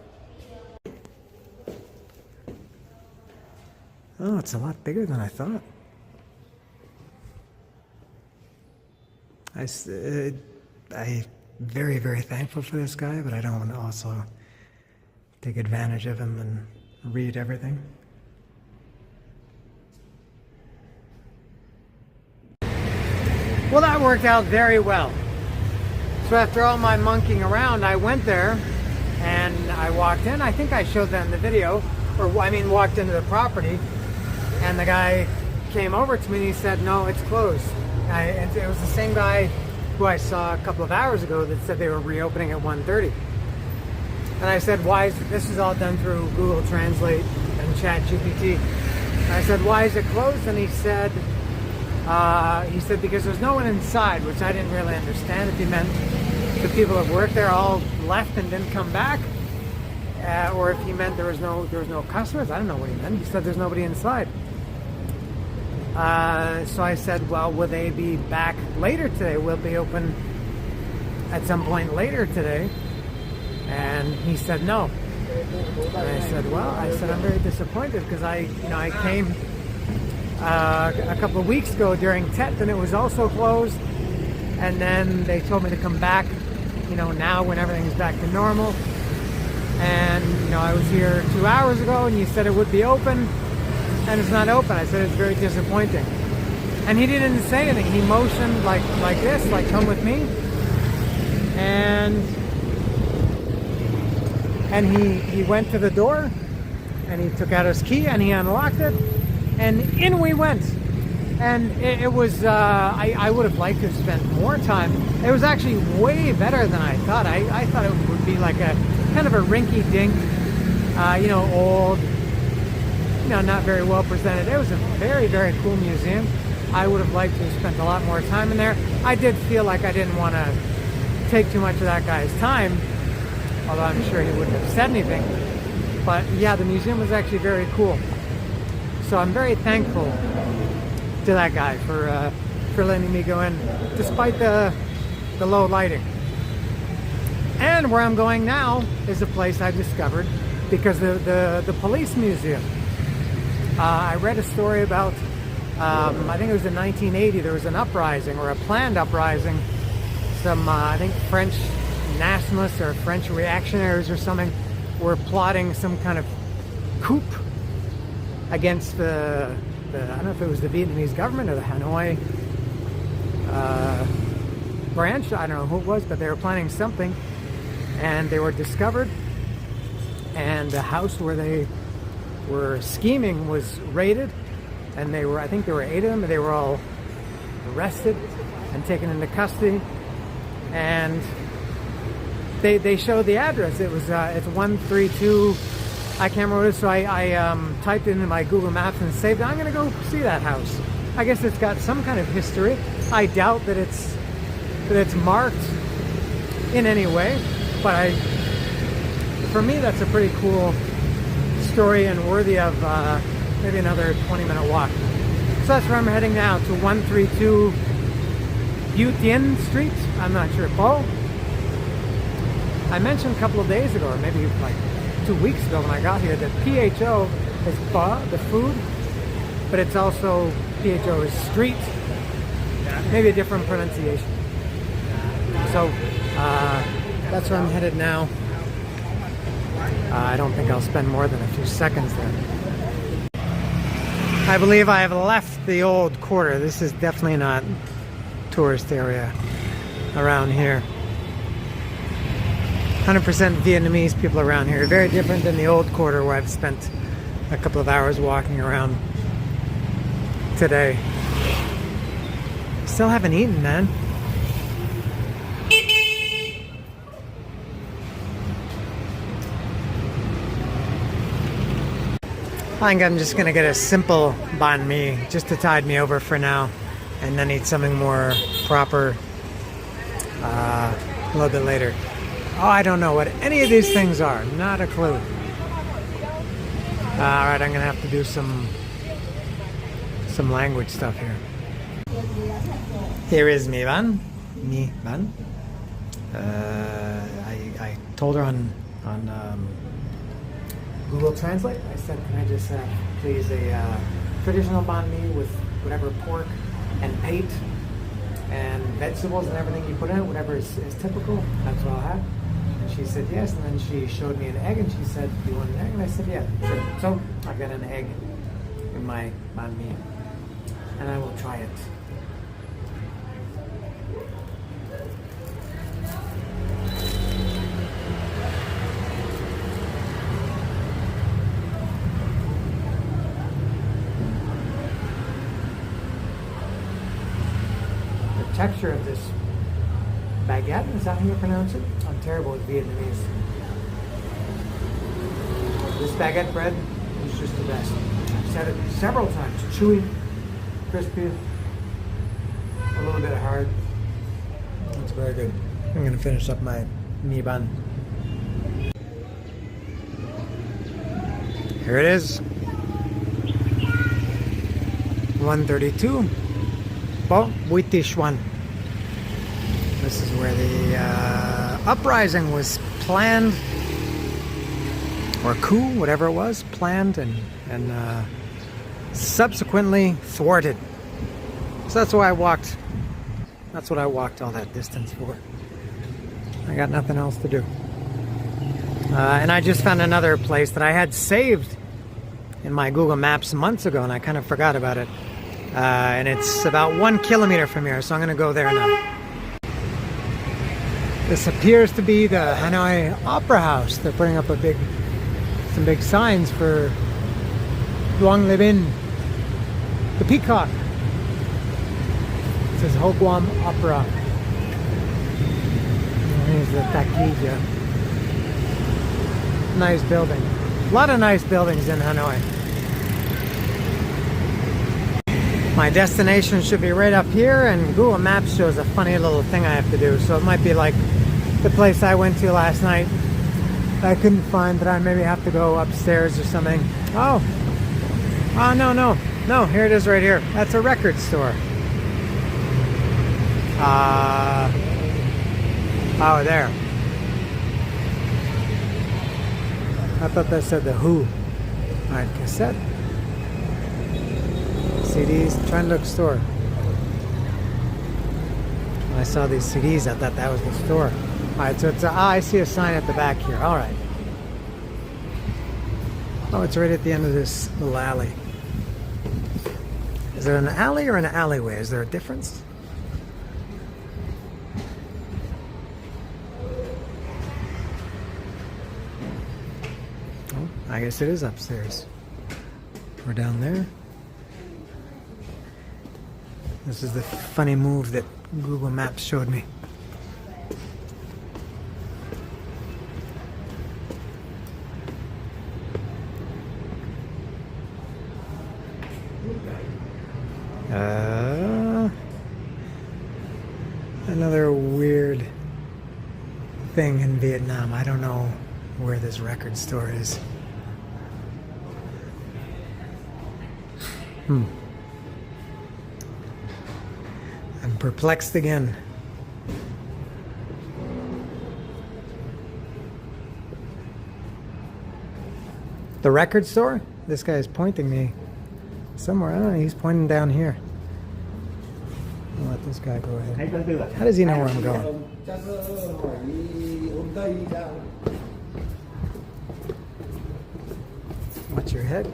Oh, it's a lot bigger than I thought. I very, very thankful for this guy, but I don't want to also take advantage of him and read everything. Well, that worked out very well. So after all my monkeying around, I went there and I walked in. I think I showed that in the video, or I mean walked into the property, and the guy came over to me and he said, no, it's closed. And it was the same guy who I saw a couple of hours ago that said they were reopening at 1:30. And I said, why is this is all done through Google Translate and ChatGPT. And I said, why is it closed? And he said because there's no one inside, which I didn't really understand if he meant the people that worked there all left and didn't come back, or if he meant there was no customers. I don't know what he meant. He said there's nobody inside. So I said, well, will they be back later today? Will it be open at some point later today? And he said no. And I said, well, I'm very disappointed because I came a couple of weeks ago during Tet and it was also closed. And then they told me to come back, now when everything's back to normal. And, I was here 2 hours ago and you said it would be open. And it's not open. I said it's very disappointing. And he didn't say anything. He motioned like this, like come with me. And he went to the door and he took out his key and he unlocked it. And in we went. And it was, I would have liked to have spent more time. It was actually way better than I thought. I thought it would be like a kind of a rinky-dink, old, not very well presented. It was a very, very cool museum. I would have liked to have spent a lot more time in there. I did feel like I didn't want to take too much of that guy's time, although I'm sure he wouldn't have said anything. But yeah, the museum was actually very cool. So I'm very thankful to that guy for letting me go in, despite the low lighting. And where I'm going now is a place I discovered because the police museum. I read a story about, I think it was in 1980, there was an uprising or a planned uprising. Some, I think French nationalists or French reactionaries or something were plotting some kind of coup against the I don't know if it was the Vietnamese government or the Hanoi branch. I don't know who it was, but they were planning something. And they were discovered. And the house where they were scheming was raided, and I think there were 8 of them, and they were all arrested and taken into custody. And they showed the address. It was it's 132. I can't remember what it is, so I typed it into my Google Maps and saved it. I'm gonna go see that house. I guess it's got some kind of history. I doubt that it's marked in any way, but for me that's a pretty cool story and worthy of maybe another 20-minute walk. So that's where I'm heading now, to 132 Yu Tien Street. I'm not sure. Paul, I mentioned a couple of days ago, or maybe like 2 weeks ago when I got here, that PHO is pho, the food, but it's also PHO is street. maybe a different pronunciation. So that's where I'm headed now. I don't think I'll spend more than a few seconds there. I believe I have left the old quarter. This is definitely not tourist area around here. 100% Vietnamese people around here. Very different than the old quarter where I've spent a couple of hours walking around today. Still haven't eaten, man. I think I'm just gonna get a simple banh mi just to tide me over for now, and then eat something more proper a little bit later. Oh, I don't know what any of these things are. Not a clue. Alright, I'm gonna have to do some language stuff here. Here is mi banh. Mi banh. I told her on Google Translate. I said, can I just have please a traditional banh mi with whatever pork and pate and vegetables and everything you put in it, whatever is typical, that's what I'll have. And she said yes, and then she showed me an egg and she said, do you want an egg? And I said, yeah. So I got an egg in my banh mi, and I will try it. Texture of this baguette, is that how you pronounce it? I'm terrible with Vietnamese. This baguette bread is just the best. I've said it several times. Chewy, crispy, a little bit hard. It's very good. I'm gonna finish up my mi banh. Here it is. 132. Po Buitishwan. This is where the uprising was planned, or coup, whatever it was, planned and subsequently thwarted. So that's why I walked. That's what I walked all that distance for. I got nothing else to do. And I just found another place that I had saved in my Google Maps months ago, and I kind of forgot about it. And it's about 1 kilometer from here, so I'm going to go there now. This appears to be the Hanoi Opera House. They're putting up some big signs for Duong Le Bin, the peacock. It says Ho Guam Opera. Here's the Takija. Nice building. A lot of nice buildings in Hanoi. My destination should be right up here, and Google Maps shows a funny little thing I have to do. So it might be like the place I went to last night. I couldn't find that I maybe have to go upstairs or something. Oh, no, here it is right here. That's a record store. Oh, there. I thought that said the Who. Alright, cassette. CDs, trying to look store. When I saw these CDs, I thought that was the store. Alright, so it's I see a sign at the back here. Alright. Oh, it's right at the end of this little alley. Is there an alley or an alleyway? Is there a difference? Oh, I guess it is upstairs. We're down there. This is the funny move that Google Maps showed me. Another weird thing in Vietnam. I don't know where this record store is. I'm perplexed again. The record store? This guy is pointing me somewhere. I don't know, he's pointing down here. I'll let this guy go ahead. How does he know where I'm going? Chắc hỏi hôm Tây sao? Watch your head.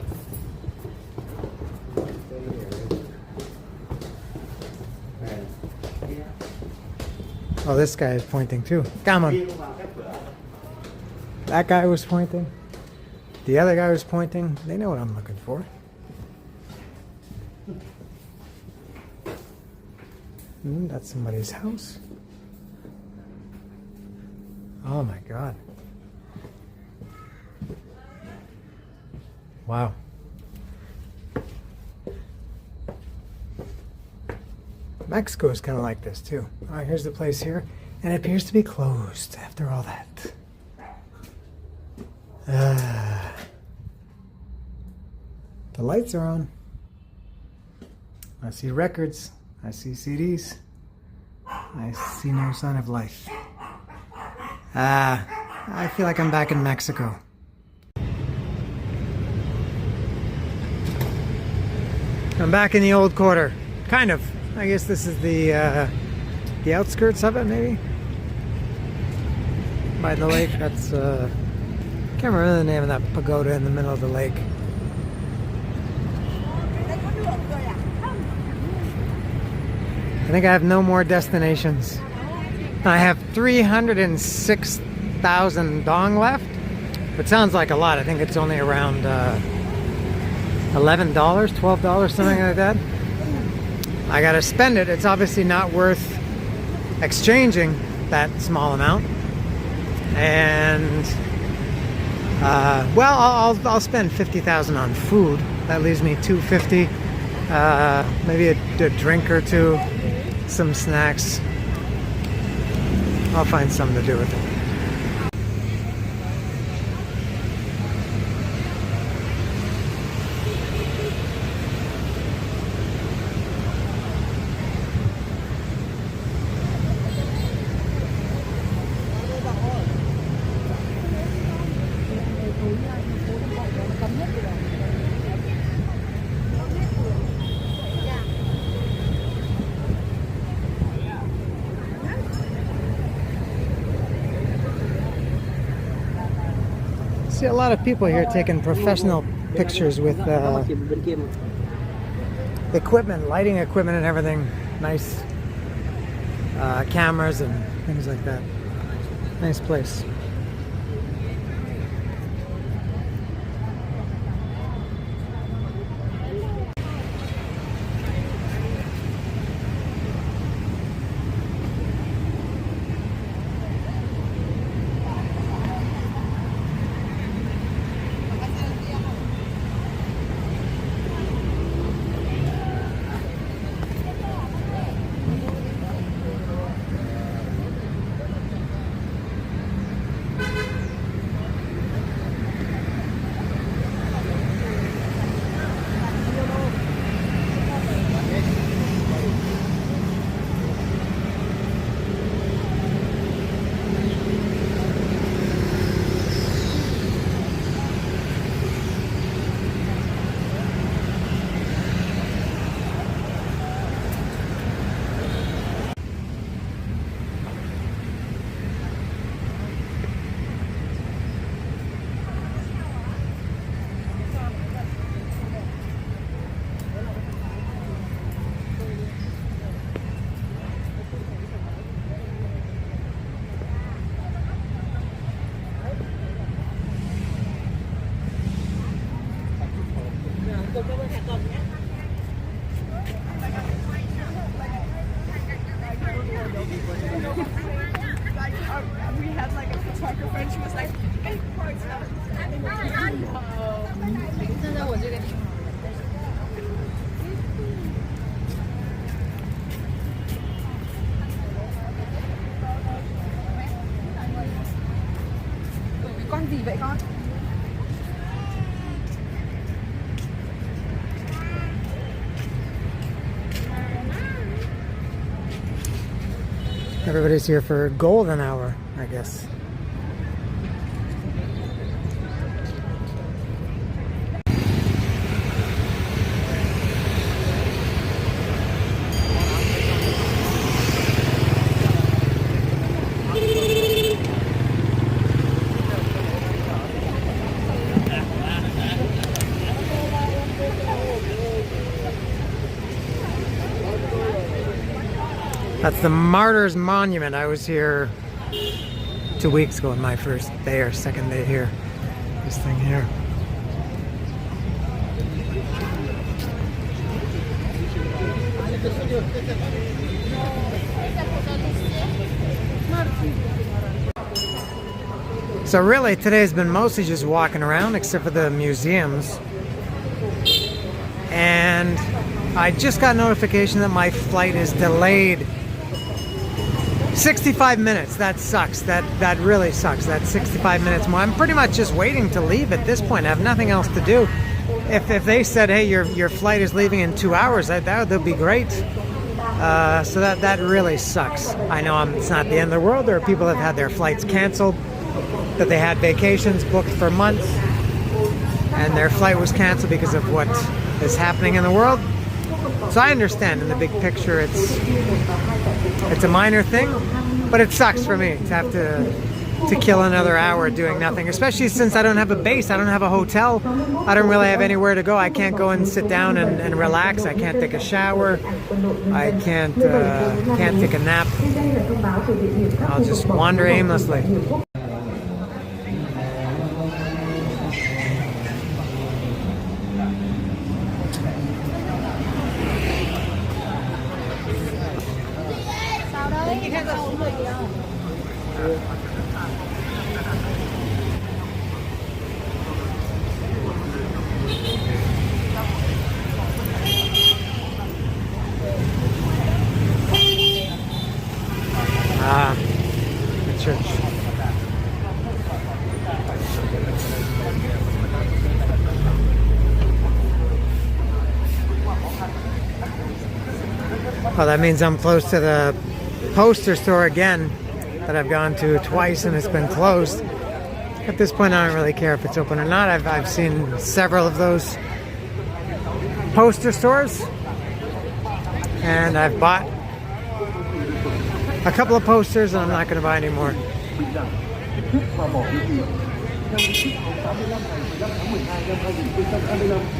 Oh, this guy is pointing too. Come on. That guy was pointing. The other guy was pointing. They know what I'm looking for. That's somebody's house. Oh my God. Wow. Mexico is kind of like this too. All right, here's the place here, and it appears to be closed after all that. The lights are on. I see records. I see CDs. I see no sign of life. I feel like I'm back in Mexico. I'm back in the old quarter. Kind of. I guess this is the outskirts of it, maybe? By the lake. That's, can't remember the name of that pagoda in the middle of the lake. I think I have no more destinations. I have 306,000 dong left. It sounds like a lot. I think it's only around $11, $12, something like that. I gotta spend it. It's obviously not worth exchanging that small amount. And well, I'll spend 50,000 on food. That leaves me 250. Maybe a drink or two, some snacks. I'll find something to do with it. See a lot of people here taking professional pictures with equipment, lighting equipment and everything. Nice cameras and things like that. Nice place. We had like a photographer and she was like, hey, parts now. 现在我这个地方。Con gì vậy con? Everybody's here for golden hour, I guess. That's the Martyrs Monument. I was here 2 weeks ago on my first day or second day here. This thing here. So really today's been mostly just walking around except for the museums. And I just got notification that my flight is delayed 65 minutes. That sucks. That really sucks. That's 65 minutes more. I'm pretty much just waiting to leave at this point. I have nothing else to do. If they said, hey, your flight is leaving in 2 hours, that would be great. So that really sucks. I know it's not the end of the world. There are people that have had their flights canceled, that they had vacations booked for months, and their flight was canceled because of what is happening in the world. So I understand in the big picture it's a minor thing, but it sucks for me to have to kill another hour doing nothing, especially since I don't have a base, I don't have a hotel, I don't really have anywhere to go. I can't go and sit down and relax. I can't take a shower. I can't take a nap. I'll just wander aimlessly. The church. Well, that means I'm close to the poster store again that I've gone to twice and it's been closed. At this point, I don't really care if it's open or not. I've seen several of those poster stores, and I've bought a couple of posters, and I'm not going to buy any more.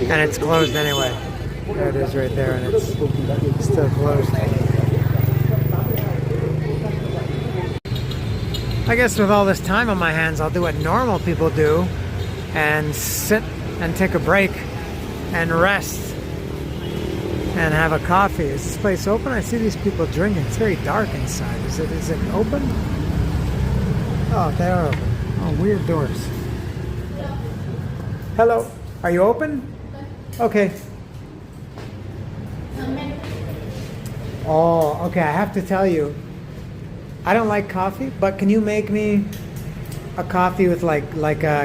And it's closed anyway. There it is right there, and it's still closed. I guess with all this time on my hands, I'll do what normal people do and sit and take a break and rest and have a coffee. Is this place open? I see these people drinking. It's very dark inside. Is it open? Oh, they are open. Oh, weird doors. Hello. Are you open? Okay. Oh, okay. I have to tell you, I don't like coffee, but can you make me a coffee with like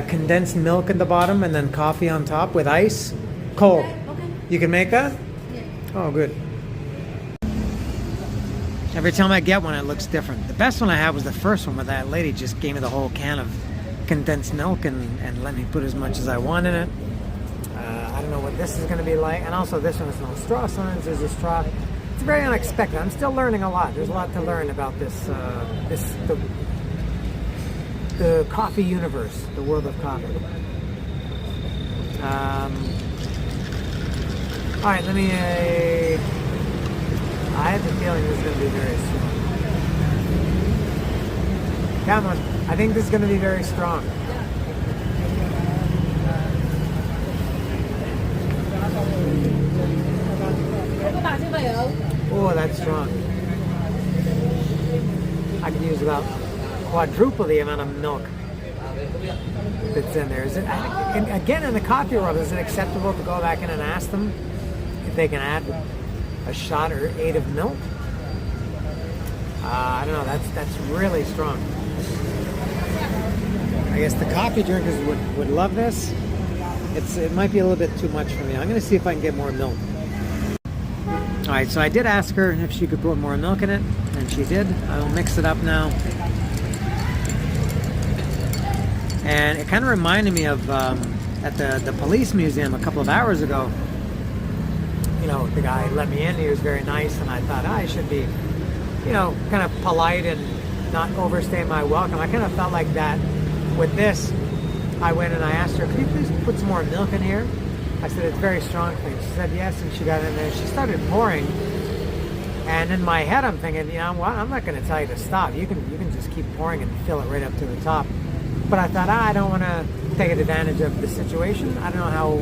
condensed milk at the bottom and then coffee on top with ice? Cold. Okay. You can make that? Yeah. Oh, good. Every time I get one, it looks different. The best one I had was the first one where that lady just gave me the whole can of condensed milk and let me put as much as I want in it. I don't know what this is going to be like. And also this one has no straw signs. There's a straw. It's very unexpected. I'm still learning a lot. There's a lot to learn about this, the coffee universe, the world of coffee. All right, let me. I have the feeling this is going to be very strong. Come on, I think this is going to be very strong. Oh, that's strong. I could use about quadruple the amount of milk that's in there. Is it? And again, in the coffee world, is it acceptable to go back in and ask them if they can add a shot or 8 of milk? I don't know. That's really strong. I guess the coffee drinkers would love this. It might be a little bit too much for me. I'm going to see if I can get more milk. Alright, so I did ask her if she could put more milk in it, and she did. I will mix it up now. And it kind of reminded me of at the police museum a couple of hours ago. You know, the guy let me in, he was very nice, and I thought I should be, you know, kind of polite and not overstay my welcome. I kind of felt like that with this. I went and I asked her, could you please put some more milk in here? I said, it's very strong thing. She said yes, and she got in there. She started pouring And in my head, I'm thinking, you know what? I'm not going to tell you to stop. You can just keep pouring and fill it right up to the top. But I thought, I don't want to take advantage of the situation. I don't know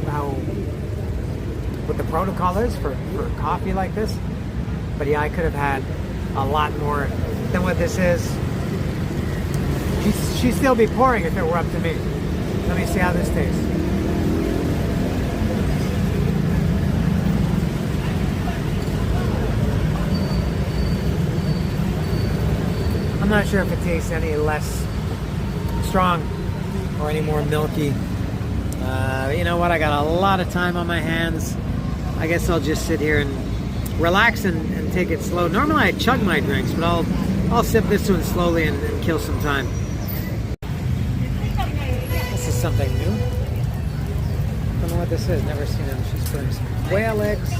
what the protocol is for coffee like this. But yeah, I could have had a lot more than what this is. She'd still be pouring if it were up to me. Let me see how this tastes. I'm not sure if it tastes any less strong or any more milky. You know what? I got a lot of time on my hands. I guess I'll just sit here and relax and take it slow. Normally I chug my drinks, but I'll sip this one slowly and kill some time. This is something new. Don't know what this is. Never seen them. She's putting some whale eggs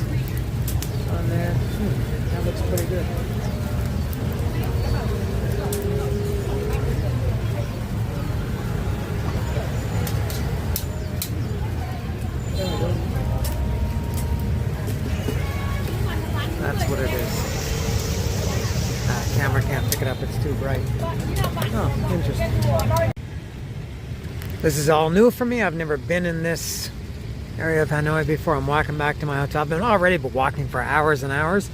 on there. That looks pretty good. That's what it is. Camera can't pick it up, it's too bright. Oh, interesting. This is all new for me. I've never been in this area of Hanoi before. I'm walking back to my hotel. I've been already walking for hours and hours.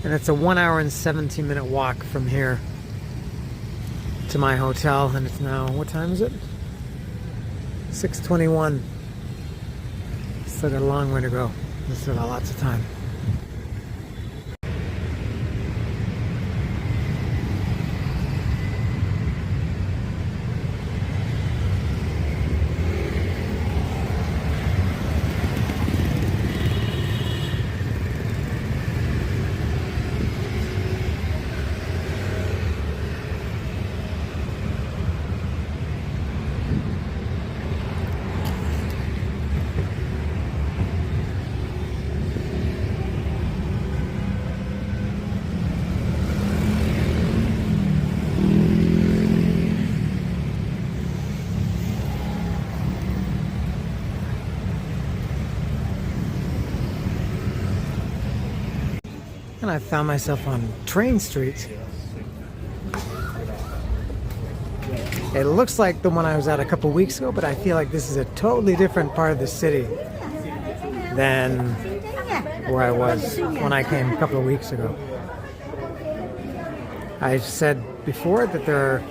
And it's a 1 hour and 17 minute walk from here to my hotel. And it's now, what time is it? 6:21. Still got a long way to go. Still got lots of time. And I found myself on Train Street. It looks like the one I was at a couple weeks ago, but I feel like this is a totally different part of the city than where I was when I came a couple of weeks ago. I said before that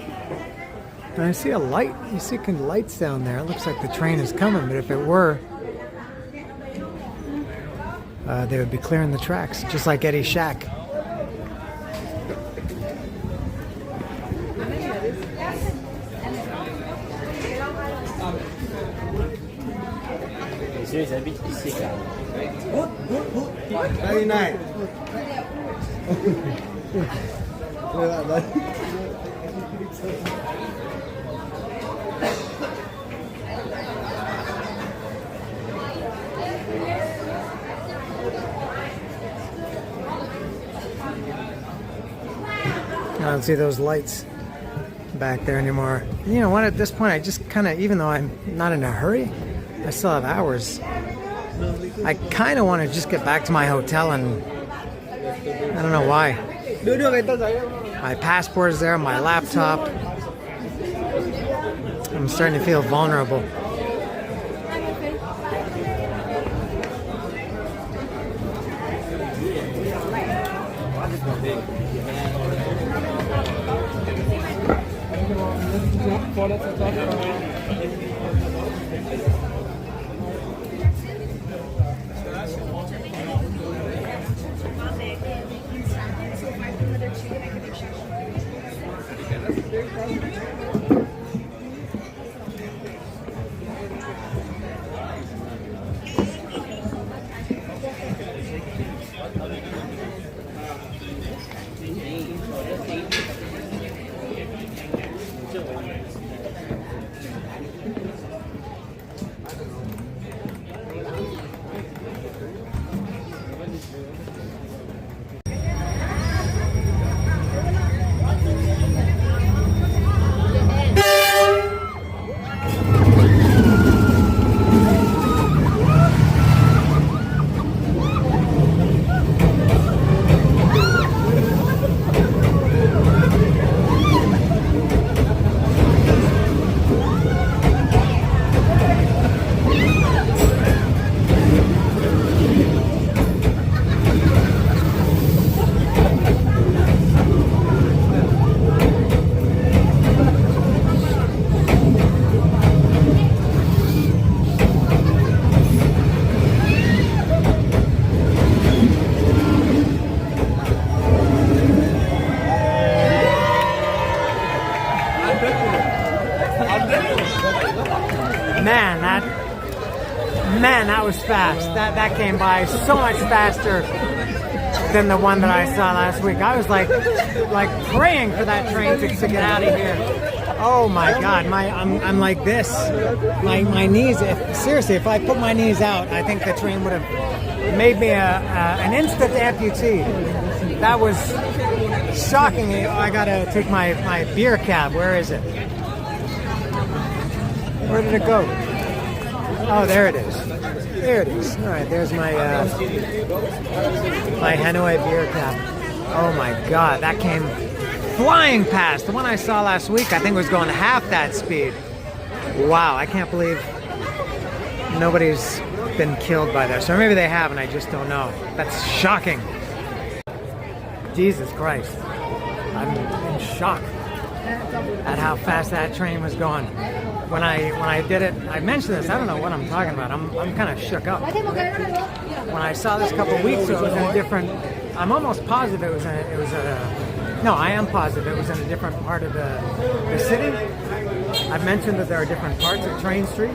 I see a light. You see lights down there. It looks like the train is coming, but if it were, they would be clearing the tracks, just like Eddie's shack. Very nice. I don't see those lights back there anymore. You know what, at this point I just kind of, even though I'm not in a hurry, I still have hours. I kind of want to just get back to my hotel, and I don't know why. My passport is there, my laptop. I'm starting to feel vulnerable. Man, that was fast. That came by so much faster than the one that I saw last week. I was like praying for that train to get out of here. Oh my God, I'm like this. My knees. Seriously, if I put my knees out, I think the train would have made me an instant amputee. That was shocking. I gotta take my beer cab. Where is it? Where did it go? Oh, there it is. There it is. All right, there's my my Hanoi beer cap. Oh my God, that came flying past. The one I saw last week, I think, was going half that speed. Wow, I can't believe nobody's been killed by this. Or maybe they have and I just don't know. That's shocking. Jesus Christ. I'm in shock at how fast that train was going. When I did it, I mentioned this, I don't know what I'm talking about. I'm kind of shook up. When I saw this a couple of weeks ago, it was in a different, I'm almost positive I am positive it was in a different part of the city. I've mentioned that there are different parts of Train Street.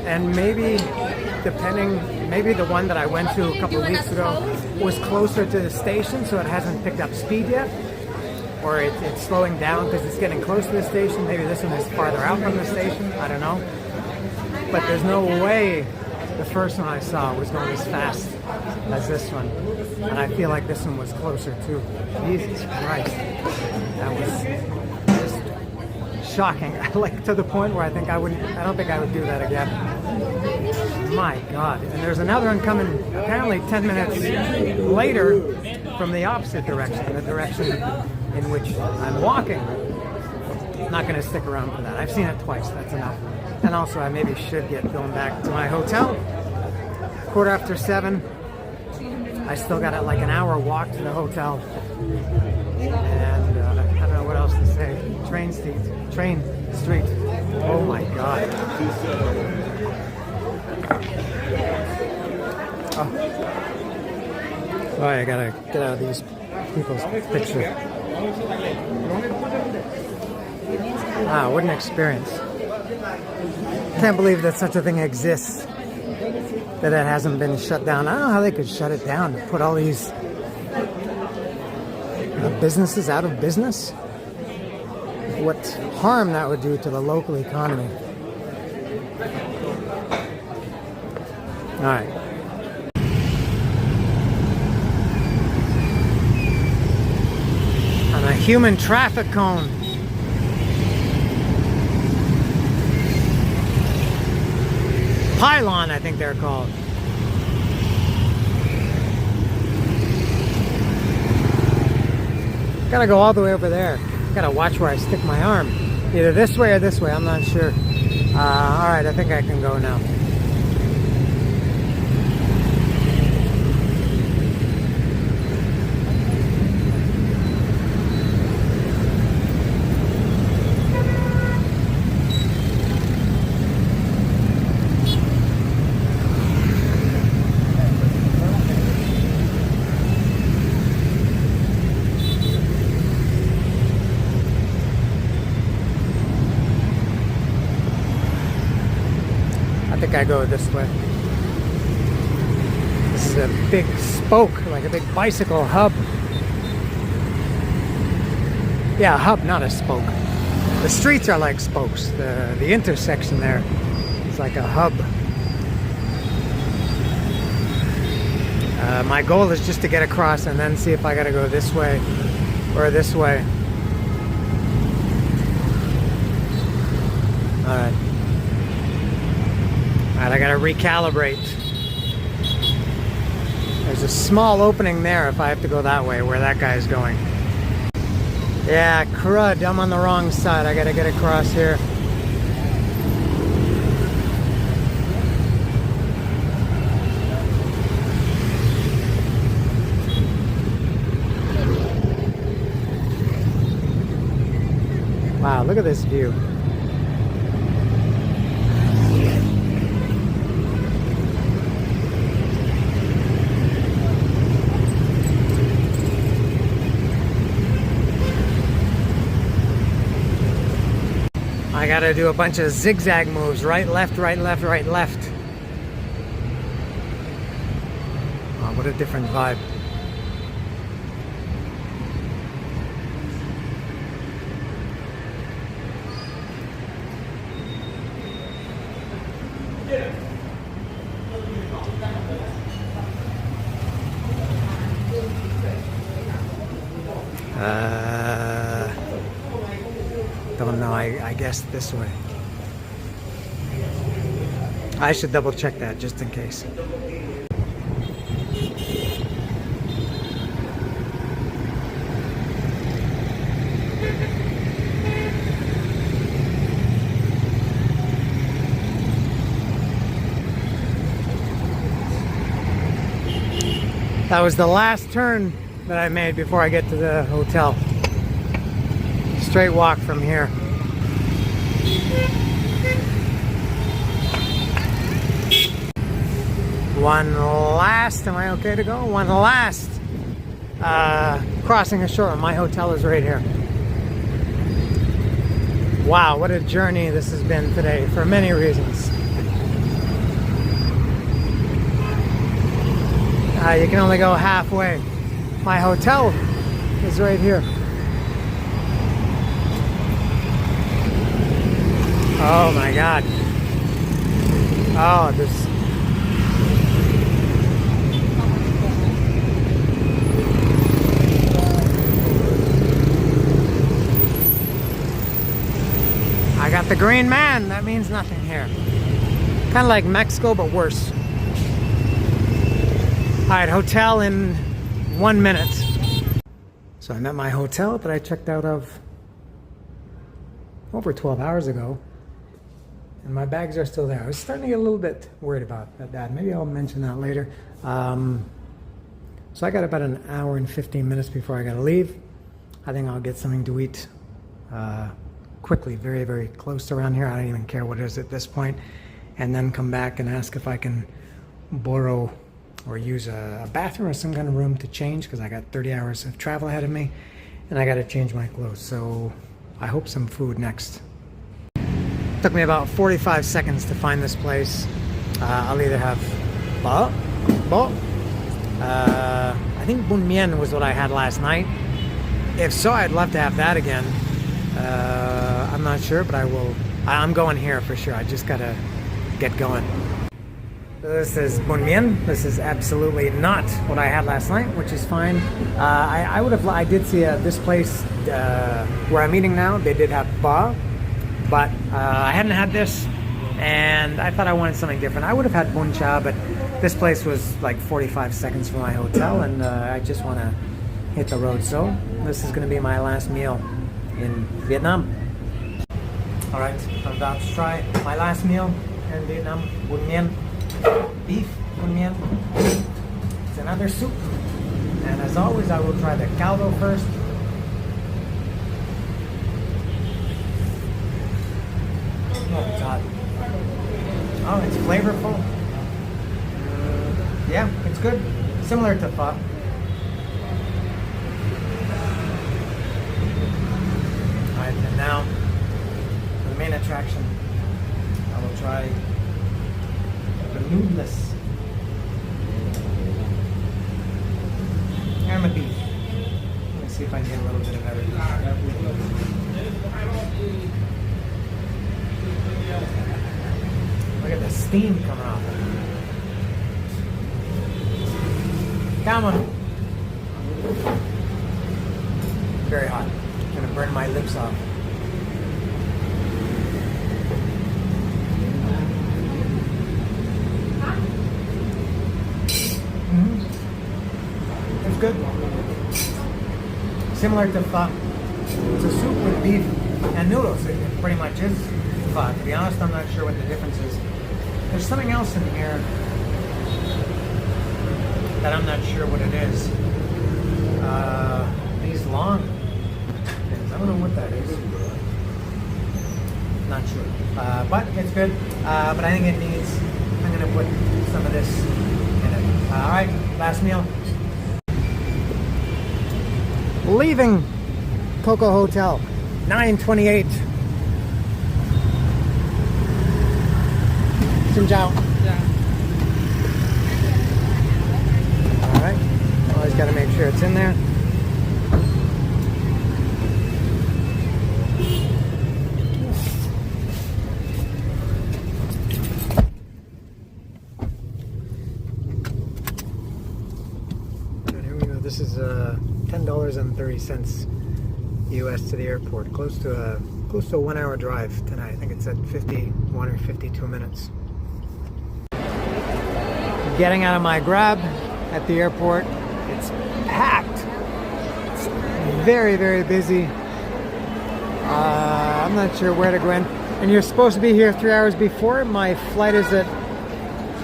And maybe the one that I went to a couple of weeks ago was closer to the station, so it hasn't picked up speed yet. Or it's slowing down because it's getting close to the station. Maybe this one is farther out from the station. I don't know. But there's no way the first one I saw was going as fast as this one. And I feel like this one was closer too. Jesus Christ. That was just shocking. Like to the point where I don't think I would do that again. My God. And there's another one coming apparently 10 minutes later from the opposite direction, the direction in which I'm walking. I'm not going to stick around for that. I've seen it twice. That's enough. And also, I maybe should get going back to my hotel. 7:15. I still got like an hour walk to the hotel. And I don't know what else to say. Train Street. Oh my God. Oh, I gotta get out of these people's picture. Wow, what an experience. Can't believe that such a thing exists. That it hasn't been shut down. I don't know how they could shut it down to put all these businesses out of business. What harm that would do to the local economy. All right. On a human traffic cone. Pylon, I think they're called. Gotta go all the way over there. Gotta watch where I stick my arm. Either this way or this way, I'm not sure. Alright, I think I can go now. I think I go this way. This is a big spoke, like a big bicycle hub. Yeah, a hub, not a spoke. The streets are like spokes. The intersection there is like a hub. My goal is just to get across and then see if I gotta go this way or this way. Alright. Alright, I gotta recalibrate. There's a small opening there if I have to go that way, where that guy's going. Yeah, crud, I'm on the wrong side. I gotta get across here. Wow, look at this view. I gotta do a bunch of zigzag moves. Right, left, right, left, right, left. what a different vibe. Don't know, I guess this way. I should double check that just in case. That was the last turn that I made before I get to the hotel. Straight walk from here. One last, am I okay to go? One last crossing ashore. My hotel is right here. Wow, what a journey this has been today for many reasons. You can only go halfway. My hotel is right here. Oh my God. Oh, this. I got the green man. That means nothing here. Kind of like Mexico, but worse. Alright, hotel in 1 minute. So I'm at my hotel that I checked out of over 12 hours ago. And my bags are still there. I was starting to get a little bit worried about that. Maybe I'll mention that later. So I got about an hour and 15 minutes before I gotta leave. I think I'll get something to eat quickly, very, very close around here. I don't even care what it is at this point. And then come back and ask if I can borrow or use a bathroom or some kind of room to change, because I got 30 hours of travel ahead of me and I got to change my clothes. So I hope some food next. Took me about 45 seconds to find this place. I'll either have I think bun mian was what I had last night. If so, I'd love to have that again. I'm not sure, but I'm going here for sure. I just gotta get going. This is bun mian. This is absolutely not what I had last night, which is fine. I did see this place where I'm eating now. They did have ba, but I hadn't had this, and I thought I wanted something different. I would have had bun cha, but this place was like 45 seconds from my hotel, and I just want to hit the road. So this is going to be my last meal in Vietnam. All right, I'm about to try my last meal in Vietnam. Bun mian. Beef bun mian. It's another soup, and as always I will try the caldo first. Oh, it's hot. Oh, it's flavorful. Yeah, it's good. Similar to pho. Alright, and now for the main attraction, I will try the noodles and the beef. Let me see if I can get a little bit of everything. Look at the steam coming off. Come on. Very hot. I'm gonna burn my lips off. It's good. Similar to pho. It's a soup with beef and noodles. It pretty much is pho. To be honest, I'm not sure what the difference is. There's something else in here that I'm not sure what it is. These long things. I don't know what that is. Not sure. But it's good. But I think it needs, I'm going to put some of this in it. Alright, last meal. Leaving Coco Hotel, 9:28. Xin chào. Yeah. All Just gotta make sure it's in there. And here we go. This is $10.30 US to the airport. Close to a 1 hour drive tonight. I think it's at 51 or 52 minutes. Getting out of my Grab at the airport. It's packed. It's very, very busy. I'm not sure where to go in. And you're supposed to be here 3 hours before. My flight is at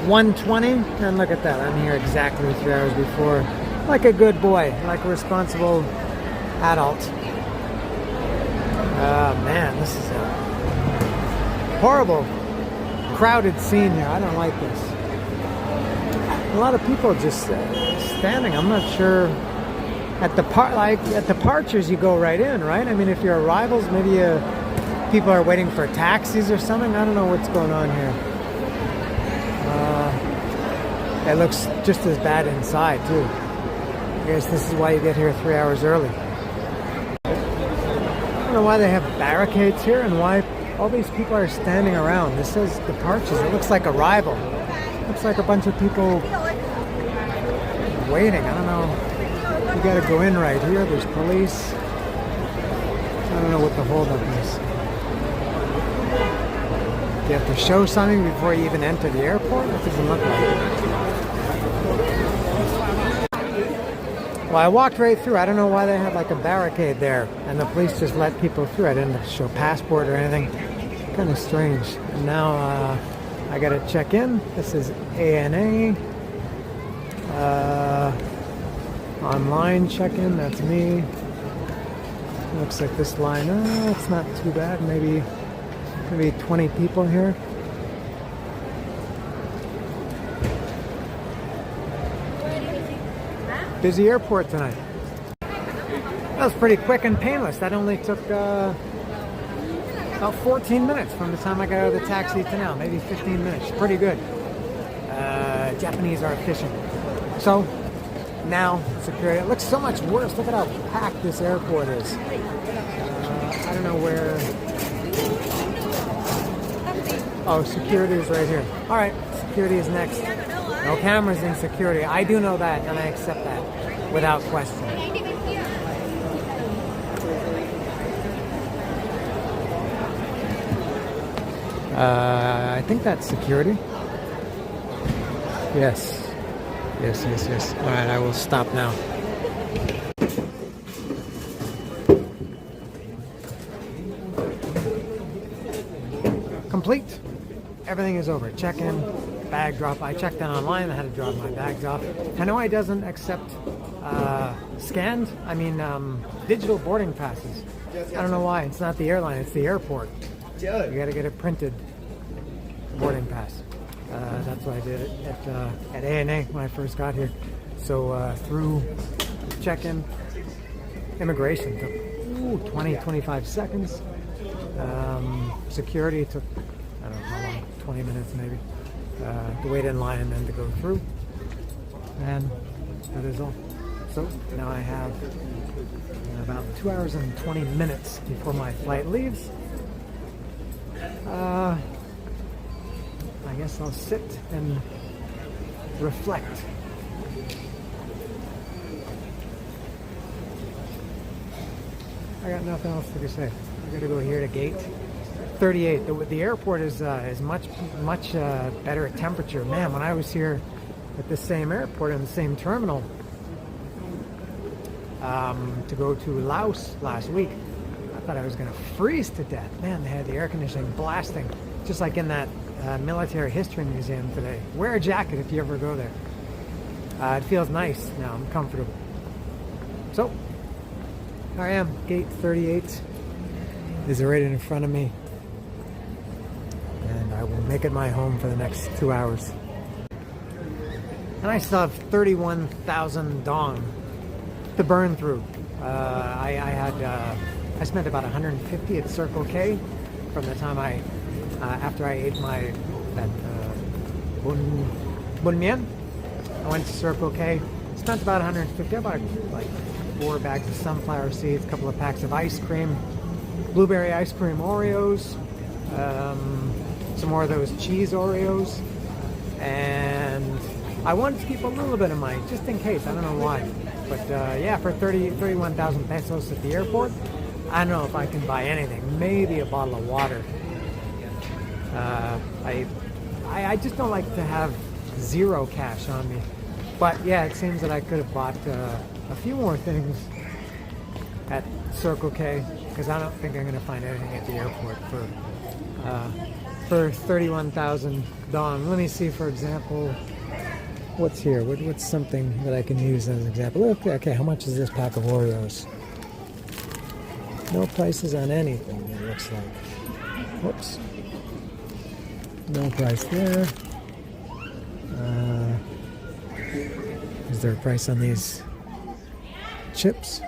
1:20. And look at that. I'm here exactly 3 hours before. Like a good boy. Like a responsible adult. Man, this is a horrible, crowded scene here. I don't like this. A lot of people just standing. I'm not sure. At departures, you go right in, right? I mean, if your arrivals, maybe people are waiting for taxis or something. I don't know what's going on here. It looks just as bad inside too. I guess this is why you get here 3 hours early. I don't know why they have barricades here and why all these people are standing around. This says departures. It looks like arrival. It looks like a bunch of people waiting. I don't know. You gotta go in right here. There's police. I don't know what the holdup is. You have to show something before you even enter the airport? It doesn't look like it. Well, I walked right through. I don't know why they had like a barricade there and the police just let people through. I didn't show passport or anything. Kind of strange. And now I gotta check in. This is ANA. Online check-in, that's me. Looks like this line, it's not too bad. Maybe 20 people here. Busy airport tonight. That was pretty quick and painless. That only took about 14 minutes from the time I got out of the taxi to now. Maybe 15 minutes. Pretty good. Japanese are efficient. So, now, security. It looks so much worse. Look at how packed this airport is. I don't know where... Oh, security is right here. Alright, security is next. No cameras in security. I do know that, and I accept that without question. I think that's security. Yes. Yes. All right, I will stop now. Complete. Everything is over. Check-in, bag drop. I checked in online. I had to drop my bags off. Hanoi doesn't accept scanned. I mean, digital boarding passes. I don't know why. It's not the airline. It's the airport. You got to get a printed boarding pass. That's what I did at ANA when I first got here. So through check-in, immigration took 20-25 seconds. Security took, I don't know how long, 20 minutes maybe, to wait in line and then to go through. And that is all. So now I have about 2 hours and 20 minutes before my flight leaves. I guess I'll sit and reflect. I got nothing else to say. I gotta go here to gate 38. The airport is much better temperature. Man, when I was here at the same airport in the same terminal to go to Laos last week, I thought I was gonna freeze to death. Man, they had the air conditioning blasting, just like in that military history museum today. Wear a jacket if you ever go there. It feels nice now. I'm comfortable. So here I am. Gate 38 is right in front of me, and I will make it my home for the next 2 hours. And I still have 31,000 dong to burn through. I spent about 150 at Circle K from the time after I ate that bun mian. I went to Circle K, spent about 150. I bought like 4 bags of sunflower seeds, a couple of packs of ice cream, blueberry ice cream Oreos, some more of those cheese Oreos, and I wanted to keep a little bit of money just in case. I don't know why, but yeah, for 31,000 pesos at the airport, I don't know if I can buy anything. Maybe a bottle of water. I just don't like to have zero cash on me. But yeah, it seems that I could have bought a few more things at Circle K, because I don't think I'm going to find anything at the airport for 31,000 dong. Let me see, for example, what's here? What's something that I can use as an example? Okay, how much is this pack of Oreos? No prices on anything, it looks like. Whoops. No price there. Is there a price on these chips?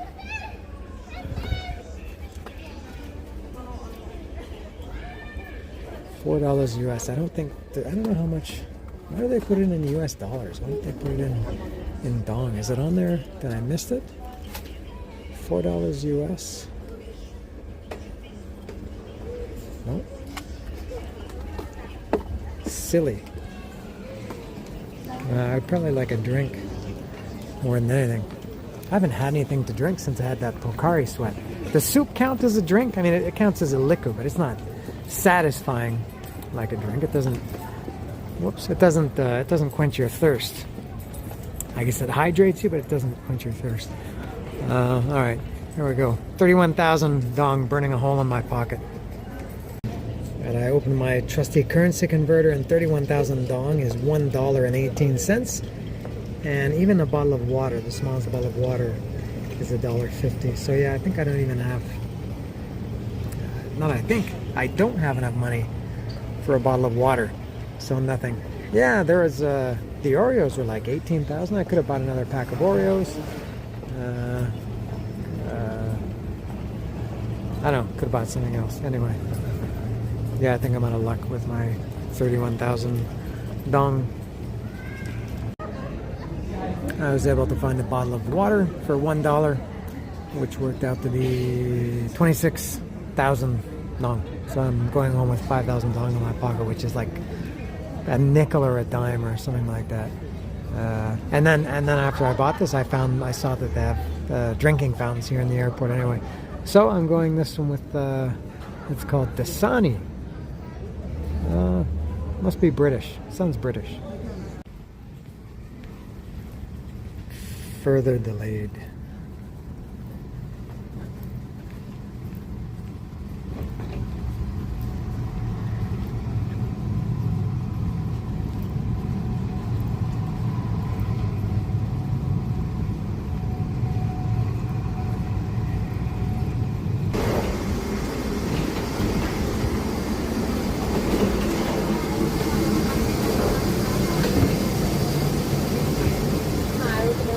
$4 US. I don't know how much. Why do they put it in US dollars? Why don't they put it in dong? Is it on there? Did I missed it? $4 US. Nope. Silly. I'd probably like a drink more than anything. I haven't had anything to drink since I had that Pocari Sweat. Does soup count as a drink? I mean, it counts as a liquor, but it's not satisfying like a drink. It doesn't. Whoops! It doesn't quench your thirst. I guess it hydrates you, but it doesn't quench your thirst. All right, here we go. 31,000 dong burning a hole in my pocket. And I opened my trusty currency converter, and 31,000 dong is $1.18. And even a bottle of water, the smallest bottle of water, is $1.50. So yeah, I think I don't even have. I don't have enough money for a bottle of water. So nothing. Yeah, there was the Oreos were like 18,000. I could have bought another pack of Oreos. I don't know. Could have bought something else. Anyway. Yeah, I think I'm out of luck with my 31,000 dong. I was able to find a bottle of water for $1, which worked out to be 26,000 dong. So I'm going home with 5,000 dong in my pocket, which is like a nickel or a dime or something like that. And then after I bought this, I saw that they have drinking fountains here in the airport anyway. So I'm going this one with it's called Dasani. Must be British. Sounds British. Further delayed.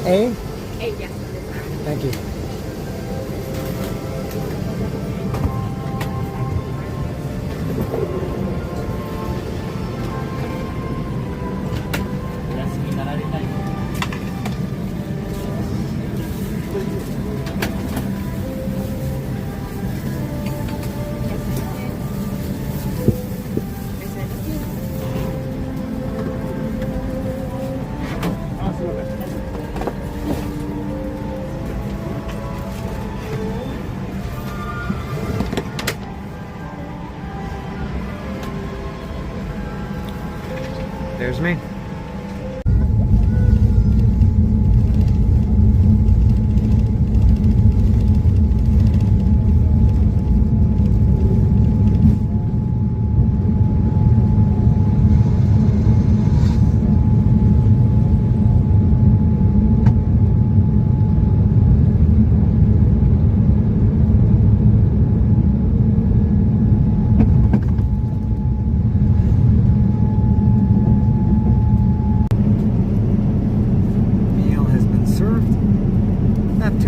A? Hey, yes. Thank you. There's me.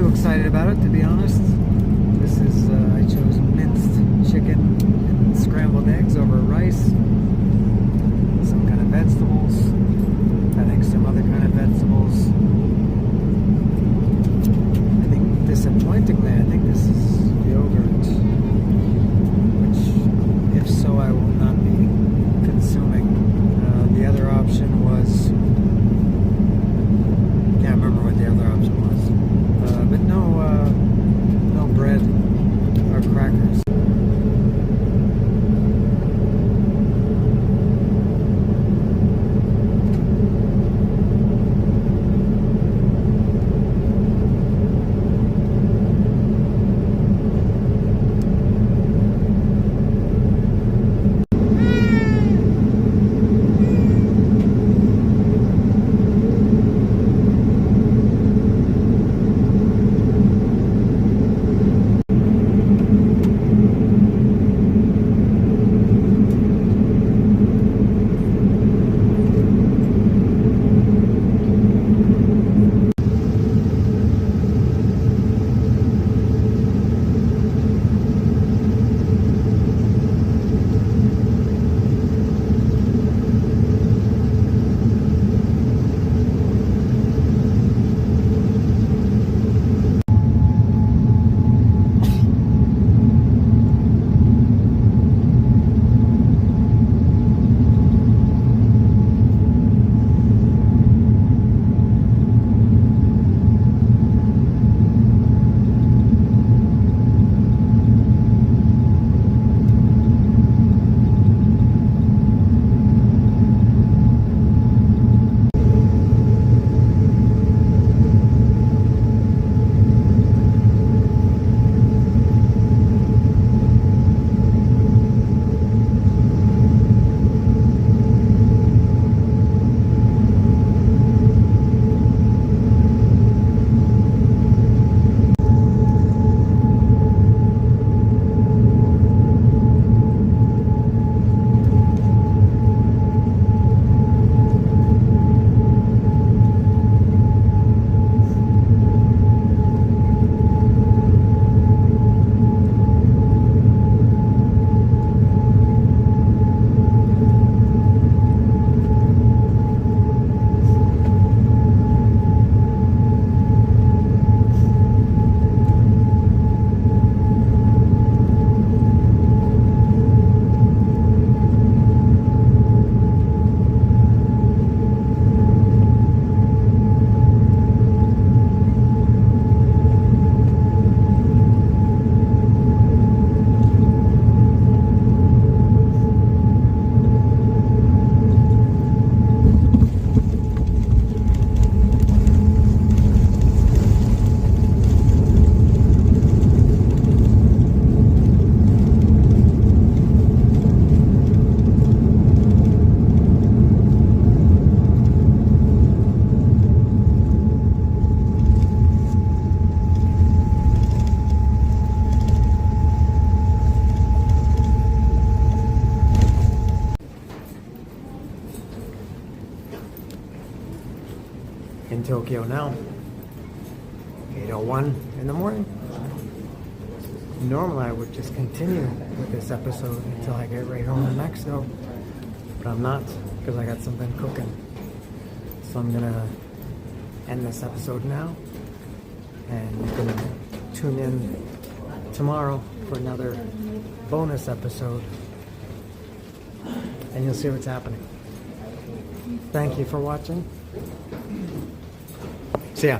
Excited about it, to be honest. This is I chose minced chicken and scrambled eggs over rice, some kind of vegetables, I think some other kind of vegetables, disappointingly, I think this is yogurt, which, if so, I will not be consuming. The other option was, can't remember what the other option was, but no bread or crackers. In Tokyo now, 8:01 in the morning. Normally I would just continue with this episode until I get right home to Mexico, but I'm not because I got something cooking. So I'm gonna end this episode now, and you can tune in tomorrow for another bonus episode, and you'll see what's happening. Thank you for watching. See ya.